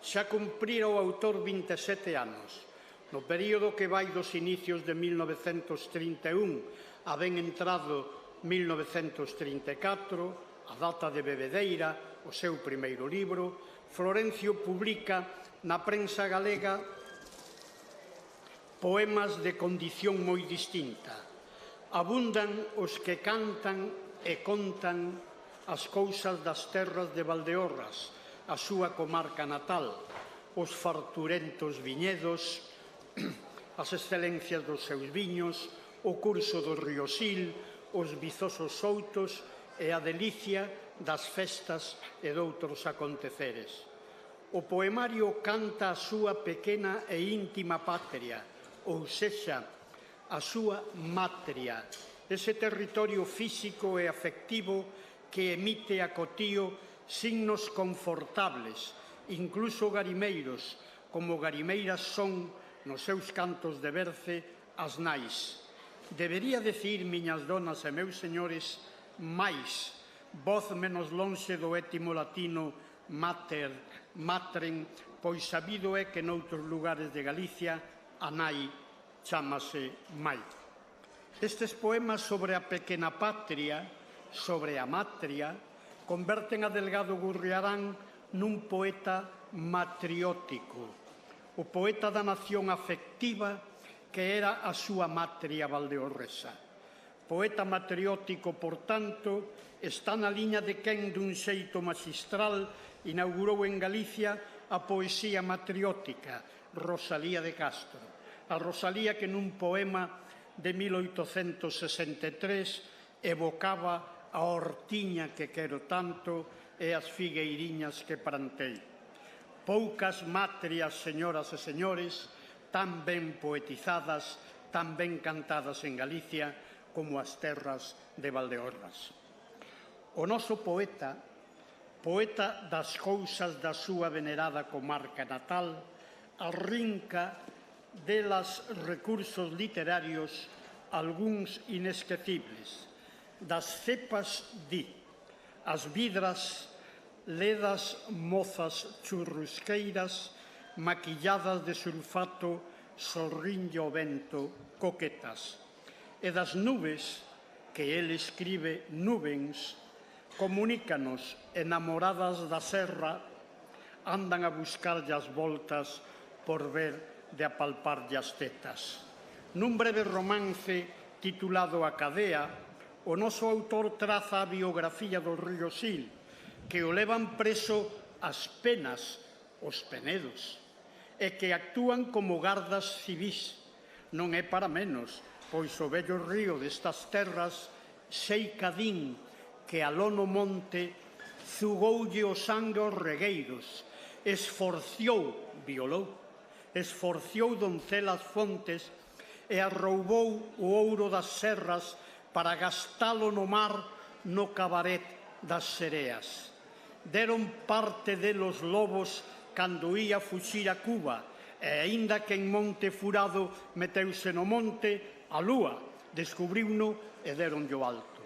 Xa cumprira o autor 27 anos. No período que vai dos inicios de 1931 a ben entrado 1934, a data de Bebedeira, o seu primeiro libro, Florencio publica na prensa galega poemas de condición moi distinta. Abundan os que cantan e contan as cousas das terras de Valdeorras, a súa comarca natal, os farturentos viñedos, as excelencias dos seus viños, o curso do río Sil, os vizosos soutos e a delicia das festas e doutros aconteceres. O poemario canta a súa pequena e íntima patria, ou sexa, a súa matria, ese territorio físico e afectivo que emite a cotío signos confortables, incluso garimeiros, como garimeiras son nos seus cantos de berce as nais. Debería decir, miñas donas e meus señores, máis, voz menos lonxe do étimo latino mater, matrem, pois sabido é que noutros lugares de Galicia a nai chámase mai. Estes poemas sobre a pequena patria, sobre a matria, converten a Delgado Gurriarán nun poeta matriótico, o poeta da nación afectiva que era a súa matria valdeorresa. Poeta matriótico, por tanto, está na liña de quen dun xeito maxistral inaugurou en Galicia a poesía matriótica, Rosalía de Castro. A Rosalía que nun poema de 1863 evocaba a hortiña que quero tanto e as figueiriñas que plantei. Poucas matrias, señoras e señores, tan ben poetizadas, tan ben cantadas en Galicia, como as terras de Valdeorras. O noso poeta, poeta das cousas da súa venerada comarca natal, arrinca delas recursos literarios algúns inesquecibles. das cepas di: as vidras, ledas mozas churrusqueiras, maquilladas de sulfato, sorriño o vento, coquetas. E das nubes, que el escribe nubens, comunícanos, enamoradas da serra, andan a buscarlle as voltas por ver de apalparlle as tetas. Nun breve romance titulado A cadea, o noso autor traza a biografía do río Sil, que o levan preso as penas, os penedos, e que actúan como gardas civis. Non é para menos, pois o vello río destas terras, Seicadín, que aló no monte zugoulle o sangue aos regueiros, esforciou, violou, esforciou doncelas fontes e arroubou o ouro das serras para gastalo no mar no cabaret das sereas. Deron parte delos lobos cando ía fuxir a Cuba, e aínda que en Monte Furado meteuse no monte, a lúa descubriuno e deronlle o alto.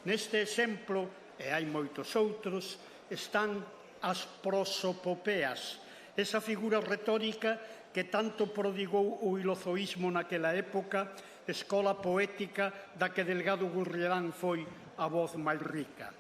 Neste exemplo, e hai moitos outros, están as prosopopeas, esa figura retórica que tanto prodigou o ilozoísmo naquela época, escola poética da que Delgado Gurriarán foi a voz máis rica.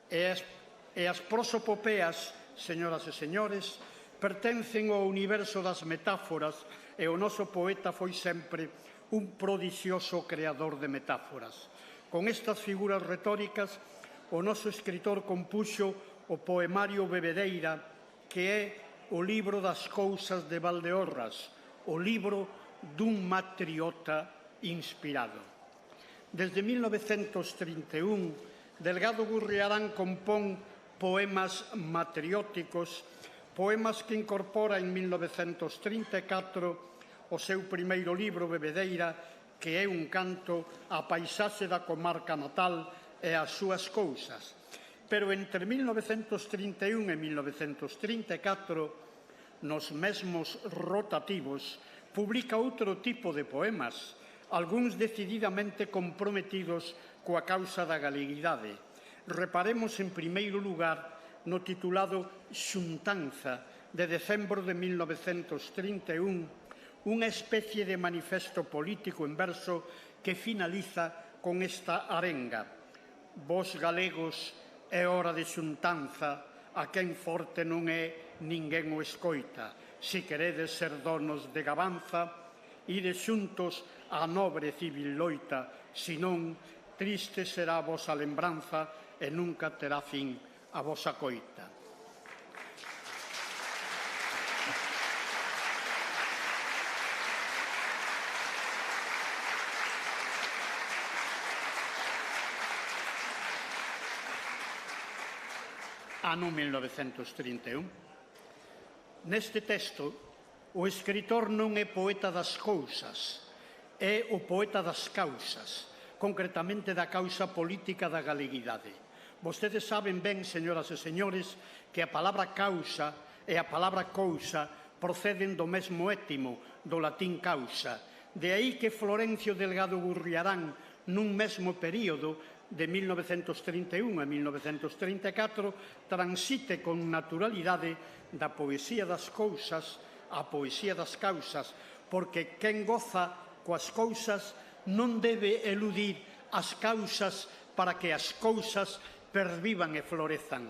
E as prosopopeas, señoras e señores, pertencen ao universo das metáforas, e o noso poeta foi sempre un prodixioso creador de metáforas. Con estas figuras retóricas, o noso escritor compuxo o poemario Bebedeira, que é o libro das cousas de Valdeorras, o libro dun matriota inspirado. Desde 1931, Delgado Gurriarán compón poemas matrióticos, poemas que incorpora en 1934 o seu primeiro libro Bebedeira, que é un canto á paisaxe da comarca natal e ás súas cousas. Pero entre 1931 e 1934, nos mesmos rotativos, publica outro tipo de poemas, algúns decididamente comprometidos coa causa da galeguidade. Reparemos, en primeiro lugar, no titulado Xuntanza, de decembro de 1931, unha especie de manifesto político en verso que finaliza con esta arenga: vós galegos, é hora de xuntanza, a quen forte non é, ninguén o escoita. Si queredes ser donos de gabanza, ide xuntos á nobre civil loita, senón, triste será a vosa lembranza e nunca terá fin a vosa coita. Ano 1931. Neste texto, o escritor non é poeta das cousas, é o poeta das causas, concretamente da causa política da galeguidade. Vostedes saben ben, señoras e señores, que a palabra causa e a palabra cousa proceden do mesmo étimo, do latín causa. De aí que Florencio Delgado Gurriarán, nun mesmo período, de 1931 a 1934, transite con naturalidade da poesía das cousas á poesía das causas, porque quen goza coas cousas non debe eludir as causas para que as cousas pervivan e florezan.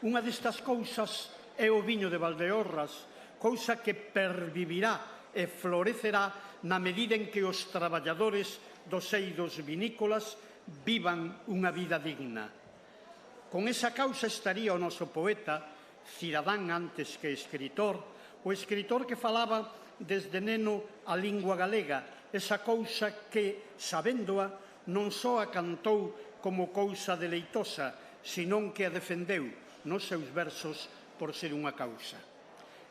Unha destas cousas é o viño de Valdeorras, cousa que pervivirá e florecerá na medida en que os traballadores dos eidos vinícolas vivan unha vida digna. Con esa causa estaría o noso poeta, cidadán antes que escritor, o escritor que falaba desde neno a lingua galega, esa cousa que, sabéndoa, non só a cantou como cousa deleitosa, senón que a defendeu nos seus versos por ser unha causa.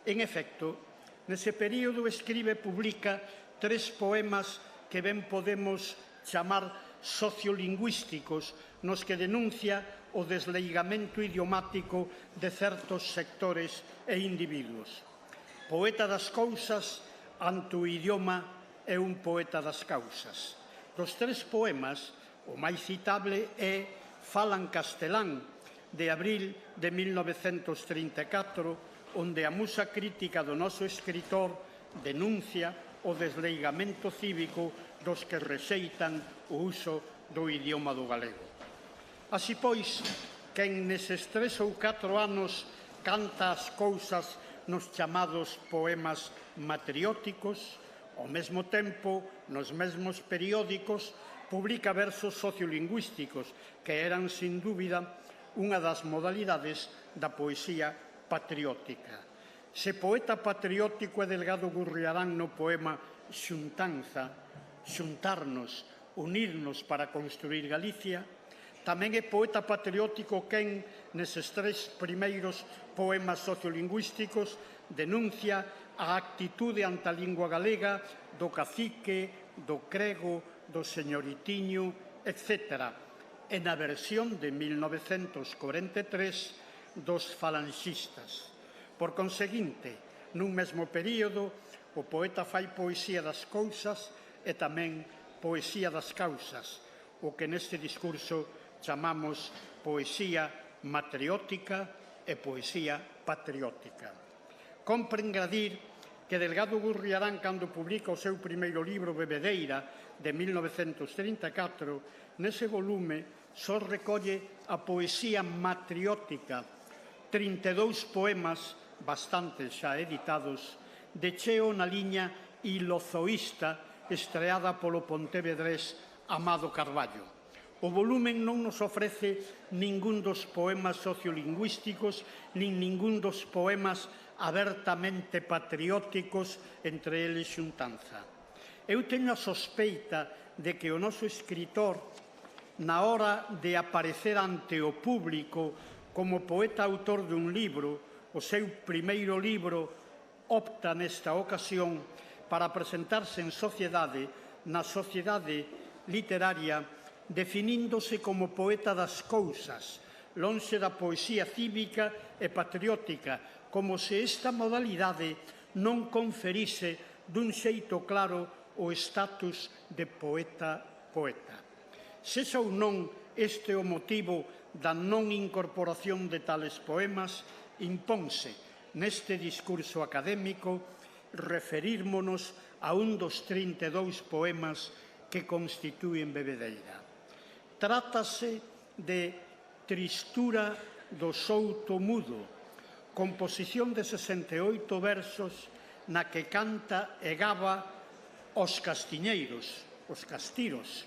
En efecto, nese período escribe e publica 3 poemas que ben podemos chamar sociolingüísticos, nos que denuncia o desleigamento idiomático de certos sectores e individuos. Poeta das cousas, ante o idioma, é un poeta das causas. Dos 3 poemas, O máis citable é Falan Castelán, de abril de 1934, onde a musa crítica do noso escritor denuncia o desleigamento cívico dos que rexeitan o uso do idioma do galego. Así pois, quen neses 3 ou 4 anos canta as cousas nos chamados poemas matrióticos, ao mesmo tempo, nos mesmos periódicos, publica versos sociolingüísticos que eran, sin dúbida, unha das modalidades da poesía patriótica. Se poeta patriótico é Delgado Gurriarán no poema Xuntanza, xuntarnos, unirnos para construir Galicia, tamén é poeta patriótico quen, neses 3 primeiros poemas sociolingüísticos, denuncia a actitude ante a lingua galega do cacique, do crego, do señoritiño, etc., e na versión de 1943 dos falanxistas. Por conseguinte, nun mesmo período, o poeta fai poesía das cousas e tamén poesía das causas, o que neste discurso chamamos poesía matriótica e poesía patriótica. Compre engadir que Delgado Gurriarán, cando publica o seu primeiro libro, Bebedeira, de 1934, nese volume só recolle a poesía matriótica, 32 poemas, bastantes xa editados, de cheo na liña ilozoísta estreada polo pontevedrés Amado Carballo. O volumen non nos ofrece ningún dos poemas sociolingüísticos nin ningún dos poemas abertamente patrióticos, entre eles Xuntanza. Eu teño a sospeita de que o noso escritor, na hora de aparecer ante o público como poeta autor dun libro, o seu primeiro libro, opta nesta ocasión para presentarse en sociedade, na sociedade literaria, definíndose como poeta das cousas, lonxe da poesía cívica e patriótica, como se esta modalidade non conferise dun xeito claro o estatus de poeta-poeta. Sexa ou non este o motivo da non incorporación de tales poemas, imponse neste discurso académico referírmonos a un dos 32 poemas que constitúen Bebedeira. Trátase de Tristura do Souto Mudo, composición de 68 versos na que canta e gaba os castiñeiros, os castiros,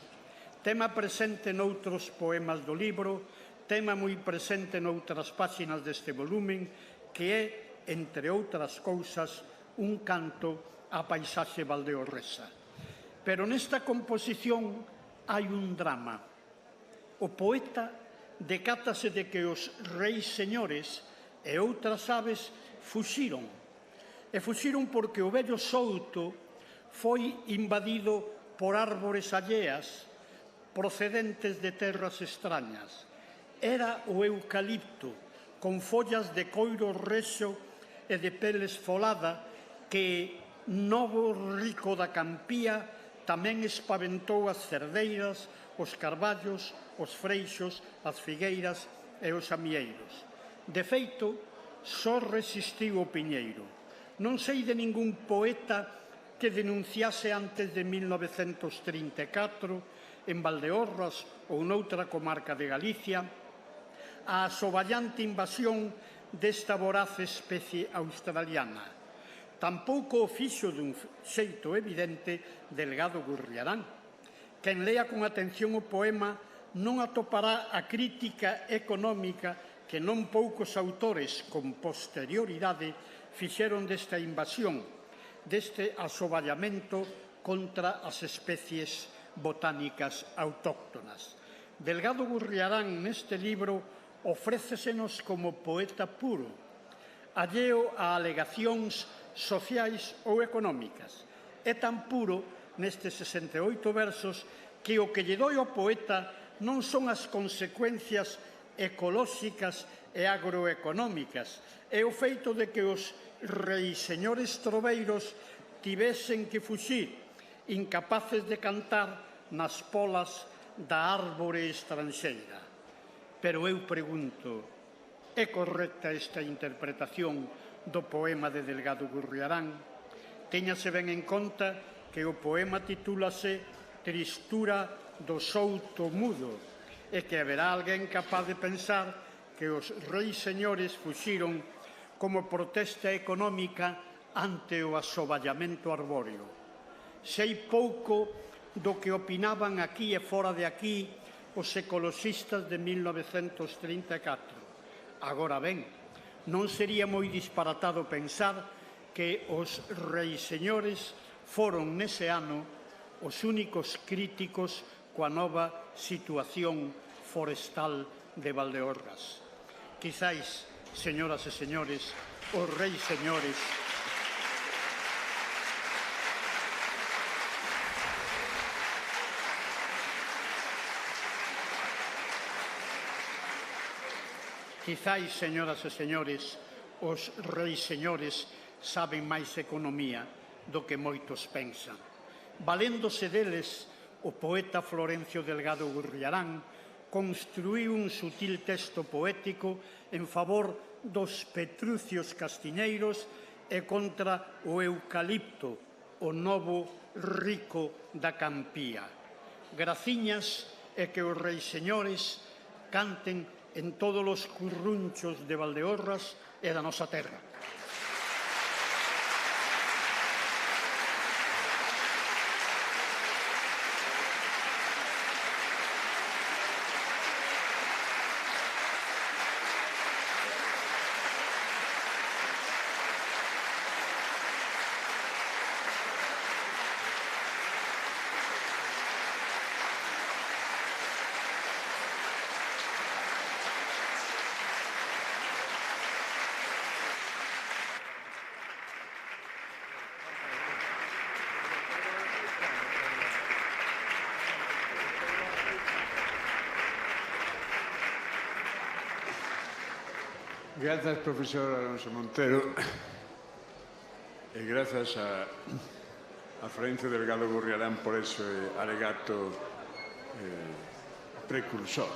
tema presente noutros poemas do libro, tema moi presente noutras páxinas deste volumen, que é, entre outras cousas, un canto á paisaxe valdeorresa. Pero nesta composición hai un drama. O poeta decátase de que os reis señores e outras aves fuxiron. E fuxiron porque o vello Souto foi invadido por árbores alleas, procedentes de terras extrañas. Era o eucalipto, con follas de coiro rexo e de pele esfolada, que, novo rico da campía, tamén espaventou as cerdeiras, os carballos, os freixos, as figueiras e os amieiros. De feito, só resistiu o piñeiro. Non sei de ningún poeta que denunciase antes de 1934, en Valdeorras ou noutra comarca de Galicia, a asoballante invasión desta voraz especie australiana. Tampouco o fixo dun xeito evidente Delgado Gurriarán. Quen lea con atención o poema non atopará a crítica económica que non poucos autores con posterioridade fixeron desta invasión, deste asoballamento contra as especies botánicas autóctonas. Delgado Gurriarán, neste libro, ofrécesenos como poeta puro, alleo a alegacións sociais ou económicas. É tan puro, nestes 68 versos, que o que lle doi ao poeta non son as consecuencias ecolóxicas e agroeconómicas, é o feito de que os reiseñores troveiros tivesen que fuxir, incapaces de cantar nas polas da árbore estranxeira. Pero eu pregunto, é correcta esta interpretación do poema de Delgado Gurriarán? Téñase ben en conta que o poema titúlase Tristura do souto mudo e que haberá alguén capaz de pensar que os reis señores fuxiron como protesta económica ante o asoballamento arbóreo. Sei pouco do que opinaban aquí e fora de aquí os ecoloxistas de 1934. Agora ben, non sería moi disparatado pensar que os reis señores foron nese ano os únicos críticos coa nova situación forestal de Valdeorras. Quizáis, señoras e señores, os reis señores Quizáis, señoras e señores, os reis señores saben máis economía do que moitos pensan. Valéndose deles, o poeta Florencio Delgado Gurriarán construíu un sutil texto poético en favor dos petrucios castiñeiros e contra o eucalipto, o novo rico da campía. Graciñas é que os reis señores canten en todos os currunchos de Valdeorras e da nosa terra. Grazas, profesor Alonso Montero, e grazas a Florencio Delgado Gurriarán por ese alegato precursor.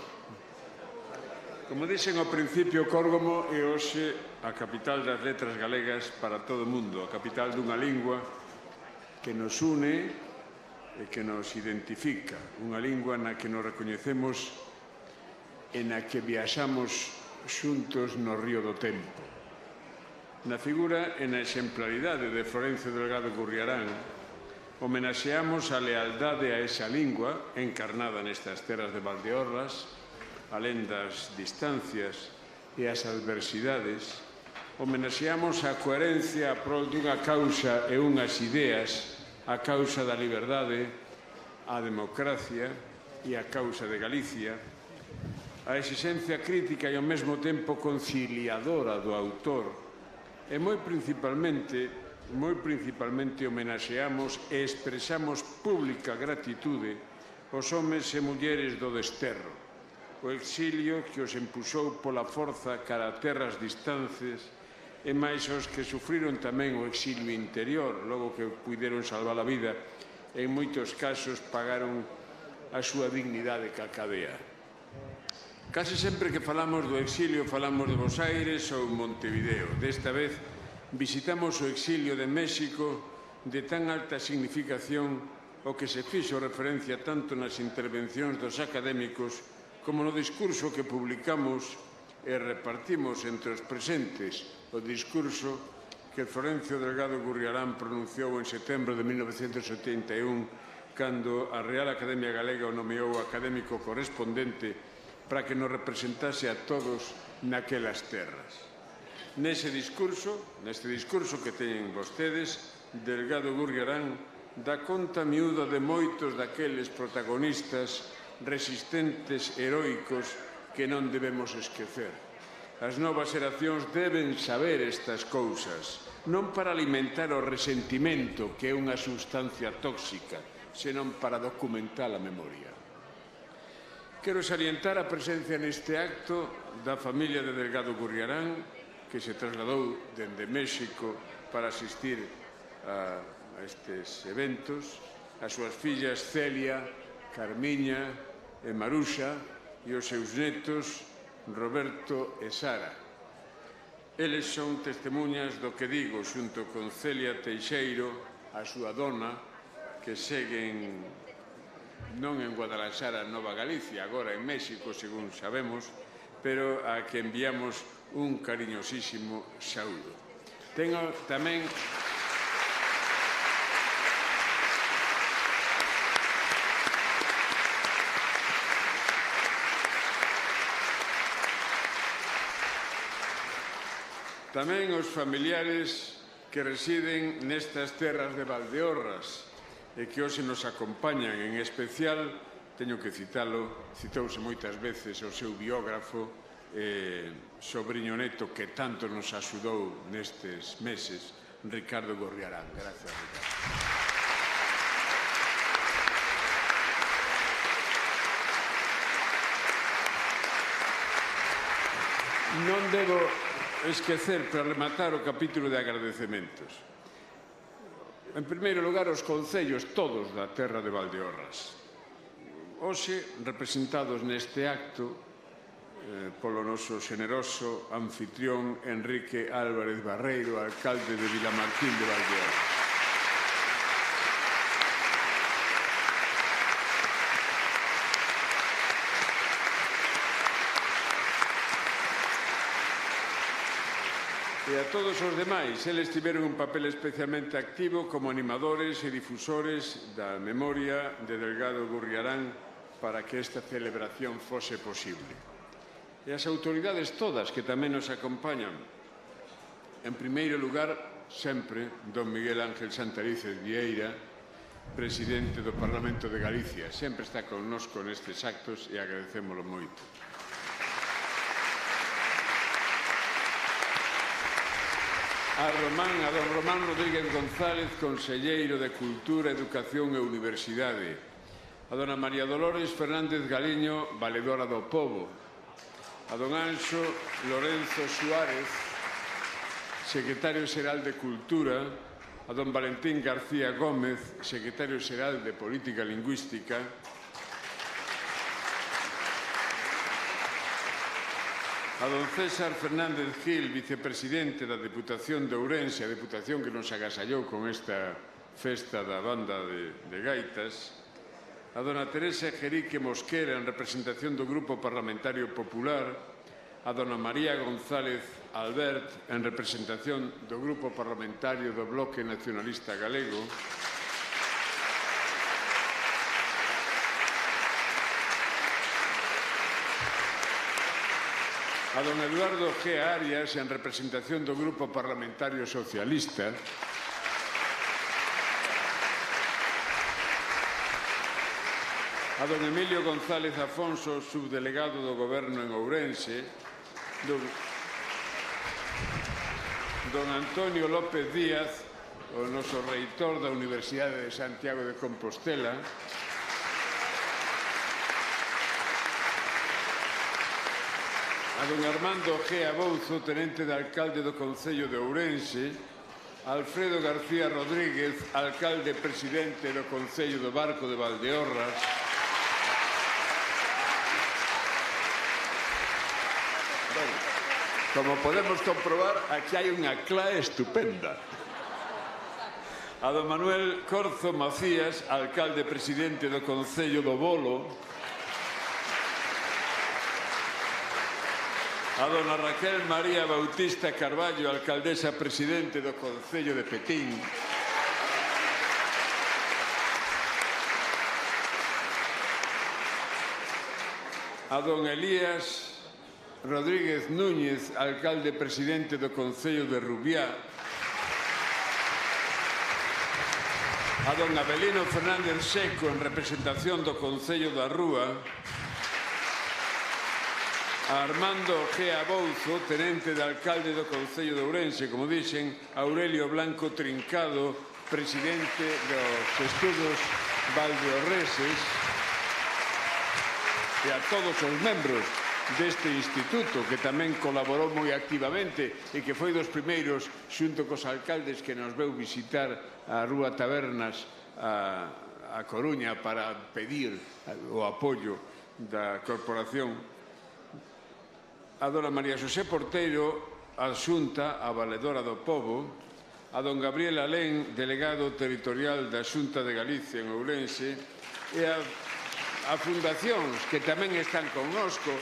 Como dixen ao principio, Córgomo é hoxe a capital das letras galegas para todo o mundo, a capital dunha lingua que nos une e que nos identifica, unha lingua na que nos recoñecemos e na que viaxamos xuntos no río do tempo. Na figura e na exemplaridade de Florencio Delgado Gurriarán homenaxeamos a lealdade a esa lingua encarnada nestas terras de Valdeorras, alén das distancias e as adversidades. Homenaxeamos a coherencia a prol dunha causa e unhas ideas, a causa da liberdade, a democracia e a causa de Galicia, a exigencia crítica e ao mesmo tempo conciliadora do autor e moi principalmente homenaxeamos e expresamos pública gratitude aos homes e mulleres do desterro, o exilio que os empuxou pola forza cara a terras distantes e máis os que sufriron tamén o exilio interior, logo que puideron salvar a vida e en moitos casos pagaron a súa dignidade ca cadea. Case sempre que falamos do exilio falamos de Bos Aires ou Montevideo. Desta vez visitamos o exilio de México de tan alta significación o que se fixo referencia tanto nas intervencións dos académicos como no discurso que publicamos e repartimos entre os presentes, o discurso que Florencio Delgado Gurriarán pronunciou en setembro de 1981 cando a Real Academia Galega o nomeou académico correspondente para que nos representase a todos naquelas terras. Neste discurso que teñen vostedes, Delgado Gurriarán dá conta miúda de moitos daqueles protagonistas resistentes heroicos que non debemos esquecer. As novas xeracións deben saber estas cousas, non para alimentar o resentimento, que é unha substancia tóxica, senón para documentar a memoria. Quero salientar a presencia neste acto da familia de Delgado Gurriarán, que se trasladou dende México para asistir a estes eventos, as súas fillas Celia, Carmiña, e Maruxa e os seus netos Roberto e Sara. Eles son testemunhas do que digo xunto con Celia Teixeiro, a súa dona, que seguen non en Guadalajara, Nova Galicia, agora en México, según sabemos, pero a que enviamos un cariñosísimo saúdo. Tengo tamén os familiares que residen nestas terras de Valdeorras e que hoxe nos acompañan, en especial, teño que citalo, citouse moitas veces o seu biógrafo, sobriño neto que tanto nos axudou nestes meses, Ricardo Gorriarán. Gracias, Ricardo. Non debo esquecer, para rematar, o capítulo de agradecementos. En primeiro lugar, os concellos todos da terra de Valdeorras. Hoxe, representados neste acto polo noso xeneroso anfitrión Enrique Álvarez Barreiro, alcalde de Vilamartín de Valdeorras. E a todos os demais, eles tiveron un papel especialmente activo como animadores e difusores da memoria de Delgado Gurriarán para que esta celebración fose posible. E as autoridades todas que tamén nos acompañan. En primeiro lugar, sempre, don Miguel Ángel Santarices Vieira, presidente do Parlamento de Galicia. Sempre está connosco nestes actos e agradecémolo moito. A don Román Rodríguez González, conselleiro de Cultura, Educación e Universidade. A dona María Dolores Fernández Galiño, valedora do Pobo. A don Anxo Lorenzo Suárez, secretario xeral de Cultura. A don Valentín García Gómez, secretario xeral de Política Lingüística. A don César Fernández Gil, vicepresidente da Deputación de Ourense, a Deputación que nos agasallou con esta festa da banda de gaitas. A dona Teresa Jerique Mosquera, en representación do Grupo Parlamentario Popular. A dona María González Albert, en representación do Grupo Parlamentario do Bloque Nacionalista Galego. A don Eduardo G. Arias, en representación do Grupo Parlamentario Socialista. A don Emilio González Afonso, subdelegado do Goberno en Ourense. Don Antonio López Díaz, o noso reitor da Universidade de Santiago de Compostela. A don Armando G. Abouzo, tenente de alcalde do Concello de Ourense. Alfredo García Rodríguez, alcalde presidente do Concello do Barco de Valdeorras. Como podemos comprobar, aquí hai unha clae estupenda. A don Manuel Corzo Macías, alcalde presidente do Concello do Bolo. A dona Raquel María Bautista Carballo, alcaldesa presidente do Concello de Petín. A don Elías Rodríguez Núñez, alcalde presidente do Concello de Rubiá. A don Abelino Fernández Seco, en representación do Concello da Rúa. A Armando G. Abouzo, tenente de alcalde do Concello de Ourense, como dixen, Aurelio Blanco Trincado, presidente dos Estudos Valdeorreses, e a todos os membros deste instituto, que tamén colaborou moi activamente e que foi dos primeiros, xunto cos alcaldes, que nos veu visitar a Rúa Tabernas a Coruña para pedir o apoio da corporación, a dona María Xosé Porteiro, adxunta a Valedora do Pobo, a don Gabriel Alén, delegado territorial da Xunta de Galicia en Ourense, e a fundacións que tamén están connosco,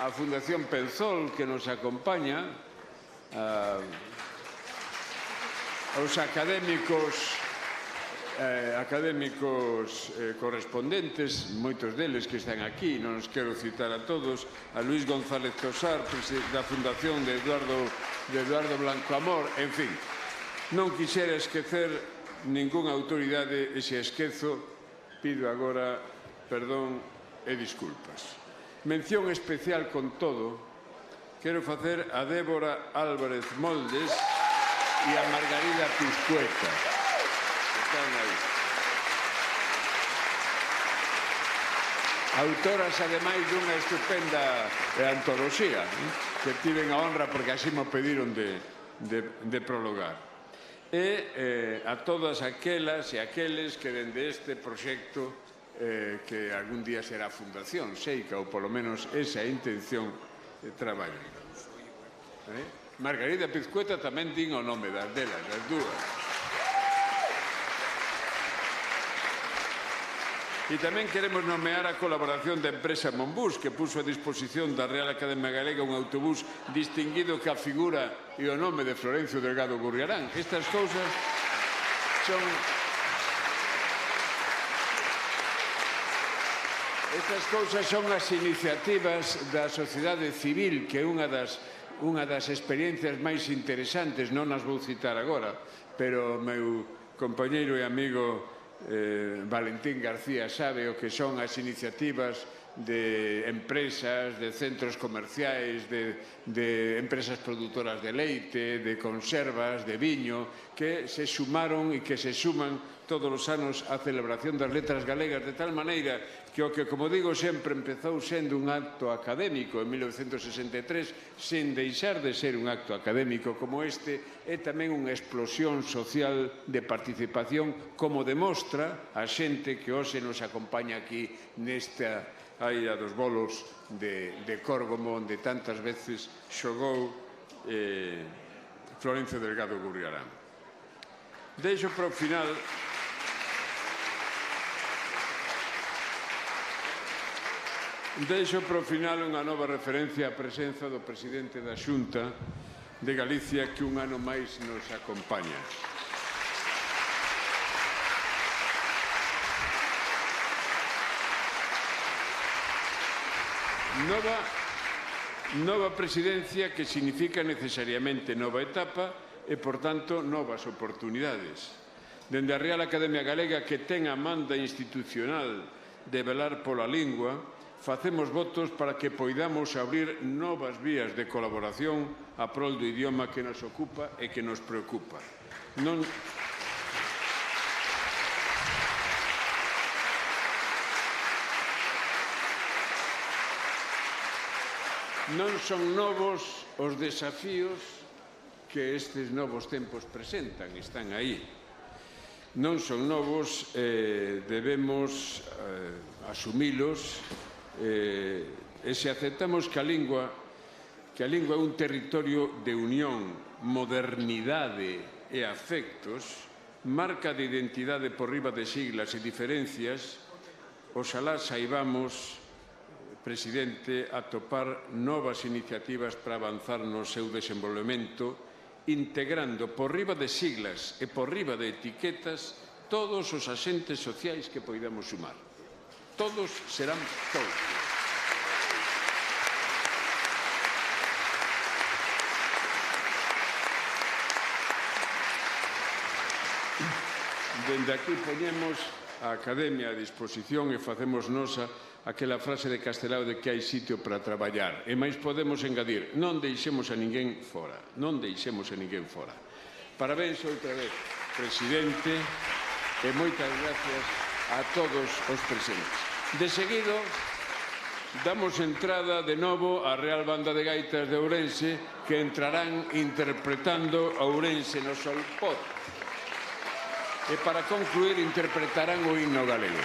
a Fundación Penzol, que nos acompaña, aos académicos correspondentes, moitos deles que están aquí, non os quero citar a todos, a Luis González Tosar, da Fundación de Eduardo Blanco Amor, en fin, non quixera esquecer ningunha autoridade e se esquezo, pido agora perdón e disculpas. Mención especial con todo, quero facer a Débora Álvarez Moldes e a Margarida Pizcueta. Están aí. Autoras, ademais, dunha estupenda antoloxía, que tiven a honra porque así me pediron de prologar. E a todas aquelas e aqueles que dende este proxecto que algún día será fundación, seica, ou polo menos esa intención de traballo. Margarida Pizcueta tamén din o nome das delas, das dúas. E tamén queremos nomear a colaboración da empresa Monbús, que puso a disposición da Real Academia Galega un autobús distinguido que a figura e o nome de Florencio Delgado Gurriarán. Estas cousas son... Estas cousas son as iniciativas da sociedade civil, que é unha das experiencias máis interesantes, non as vou citar agora, pero o meu compañeiro e amigo Valentín García sabe o que son as iniciativas de empresas, de centros comerciais, de empresas produtoras de leite, de conservas, de viño, que se sumaron e que se suman todos os anos á celebración das letras galegas, de tal maneira que o que, como digo sempre, empezou sendo un acto académico en 1963, sen deixar de ser un acto académico como este, é tamén unha explosión social de participación, como demostra a xente que hoxe nos acompaña aquí nesta Aira dos Bolos de Córgomo, onde tantas veces xogou Florencio Delgado Gurriarán. Deixo para o final unha nova referencia á presenza do presidente da Xunta de Galicia, que un ano máis nos acompaña. Nova presidencia, que significa necesariamente nova etapa e, por tanto, novas oportunidades. Dende a Real Academia Galega, que ten a manda institucional de velar pola lingua, facemos votos para que poidamos abrir novas vías de colaboración a prol do idioma que nos ocupa e que nos preocupa. Non son novos os desafíos que estes novos tempos presentan, están aí. Non son novos, debemos asumilos, e se aceptamos que a lingua é un territorio de unión, modernidade e afectos, marca de identidade por riba de siglas e diferencias, oxalá saibamos, presidente, atopar novas iniciativas para avanzar no seu desenvolvemento, integrando por riba de siglas e por riba de etiquetas todos os axentes sociais que poidamos sumar. Todos serán todos. Dende aquí poñemos a Academia a disposición e facemos nosa aquela frase de Castelao de que hai sitio para traballar. E máis podemos engadir, non deixemos a ninguén fora. Non deixemos a ninguén fora. Parabéns outra vez, presidente, e moitas gracias a todos os presentes. De seguido, damos entrada de novo á Real Banda de Gaitas de Ourense, que entrarán interpretando Ourense no Solpod. E para concluir, interpretarán o himno galego.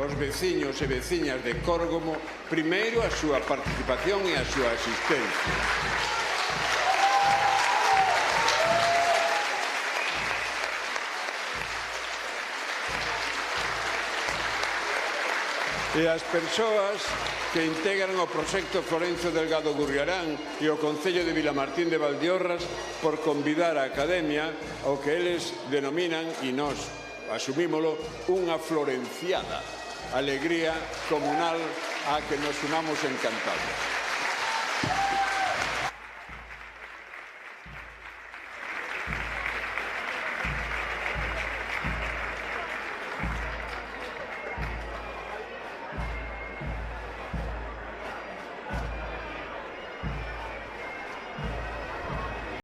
Os veciños e veciñas de Córgomo, primeiro a súa participación e a súa asistencia. E as persoas que integran o proxecto Florencio Delgado Gurriarán e o Concello de Vilamartín de Valdeorras por convidar a Academia ao que eles denominan, e nós asumímolo, unha florenciada, alegría comunal a que nos unamos encantados.